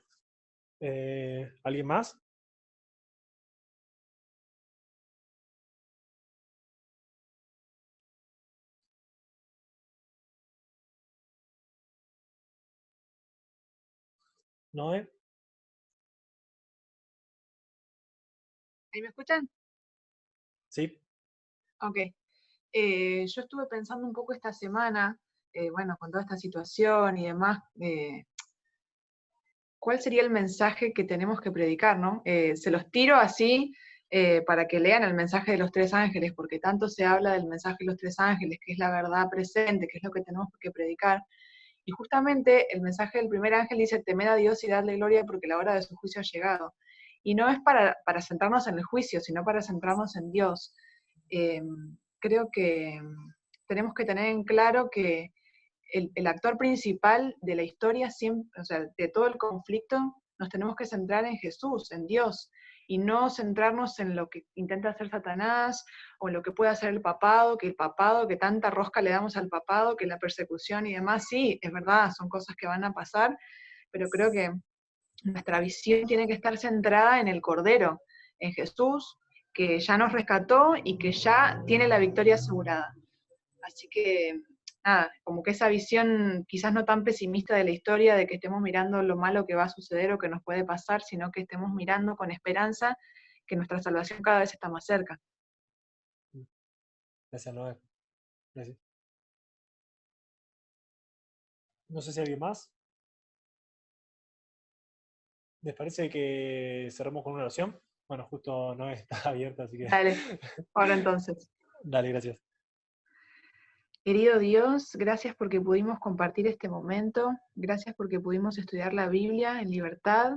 ¿alguien más? ¿Noé?
¿Ahí me escuchan?
Sí.
Ok. Yo estuve pensando un poco esta semana, bueno, con toda esta situación y demás, ¿cuál sería el mensaje que tenemos que predicar, no? Se los tiro así para que lean el mensaje de los 3 ángeles, porque tanto se habla del mensaje de los 3 ángeles, que es la verdad presente, que es lo que tenemos que predicar. Y justamente el mensaje del primer ángel dice, temed a Dios y dadle gloria porque la hora de su juicio ha llegado. Y no es para centrarnos en el juicio, sino para centrarnos en Dios. Creo que tenemos que tener en claro que el actor principal de la historia, siempre, o sea, de todo el conflicto, nos tenemos que centrar en Jesús, en Dios, y no centrarnos en lo que intenta hacer Satanás, o en lo que puede hacer el papado, que tanta rosca le damos al papado, que la persecución y demás. Sí, es verdad, son cosas que van a pasar, pero creo que nuestra visión tiene que estar centrada en el Cordero, en Jesús, que ya nos rescató y que ya tiene la victoria asegurada. Así que, nada, como que esa visión quizás no tan pesimista de la historia, de que estemos mirando lo malo que va a suceder o que nos puede pasar, sino que estemos mirando con esperanza que nuestra salvación cada vez está más cerca.
Gracias, Noé. Gracias. No sé si hay alguien más. ¿Les parece que cerremos con una oración? Bueno, justo Noé está abierta, así que...
Dale, ahora entonces.
Dale, gracias.
Querido Dios, gracias porque pudimos compartir este momento, gracias porque pudimos estudiar la Biblia en libertad.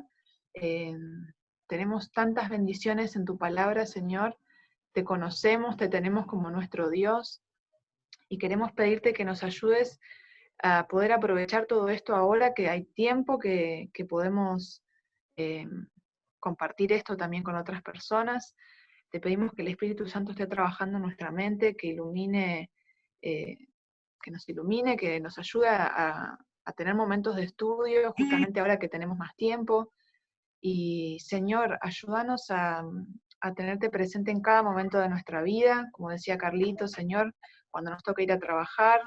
Tenemos tantas bendiciones en tu palabra, Señor. Te conocemos, te tenemos como nuestro Dios y queremos pedirte que nos ayudes a poder aprovechar todo esto ahora que hay tiempo, que podemos compartir esto también con otras personas. Te pedimos que el Espíritu Santo esté trabajando en nuestra mente, que ilumine, que nos ilumine, que nos ayude a tener momentos de estudio, justamente ahora que tenemos más tiempo. Y Señor, ayúdanos a tenerte presente en cada momento de nuestra vida, como decía Carlito, Señor, cuando nos toca ir a trabajar,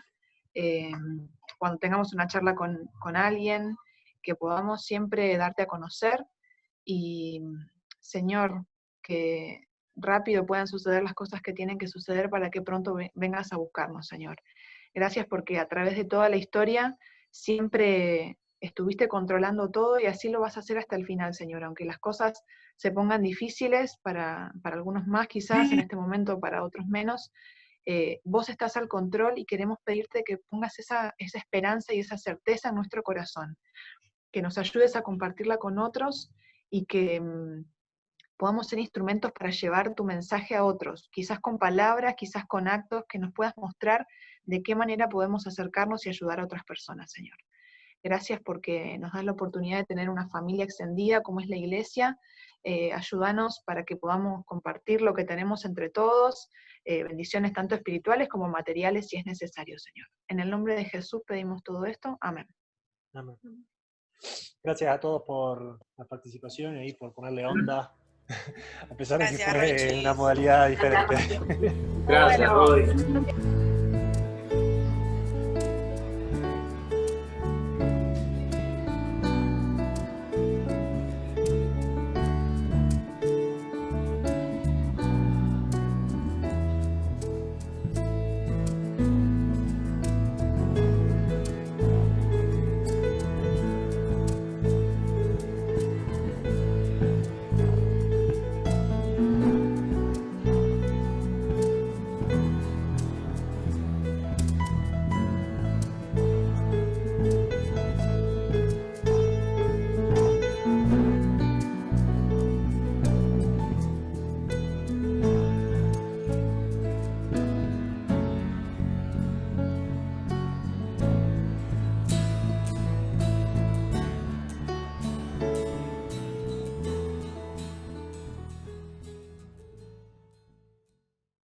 cuando tengamos una charla con alguien, que podamos siempre darte a conocer. Y Señor, que rápido puedan suceder las cosas que tienen que suceder para que pronto vengas a buscarnos, Señor. Gracias porque a través de toda la historia siempre estuviste controlando todo y así lo vas a hacer hasta el final, Señor, aunque las cosas se pongan difíciles para algunos más quizás, en este momento para otros menos. Vos estás al control y queremos pedirte que pongas esa esperanza y esa certeza en nuestro corazón, que nos ayudes a compartirla con otros y que podamos ser instrumentos para llevar tu mensaje a otros, quizás con palabras, quizás con actos, que nos puedas mostrar de qué manera podemos acercarnos y ayudar a otras personas, Señor. Gracias porque nos das la oportunidad de tener una familia extendida como es la iglesia. Ayúdanos para que podamos compartir lo que tenemos entre todos, bendiciones tanto espirituales como materiales si es necesario, Señor. En el nombre de Jesús pedimos todo esto. Amén.
Amén. Gracias a todos por la participación y por ponerle onda, a pesar de que fue una modalidad diferente.
Gracias, Roy.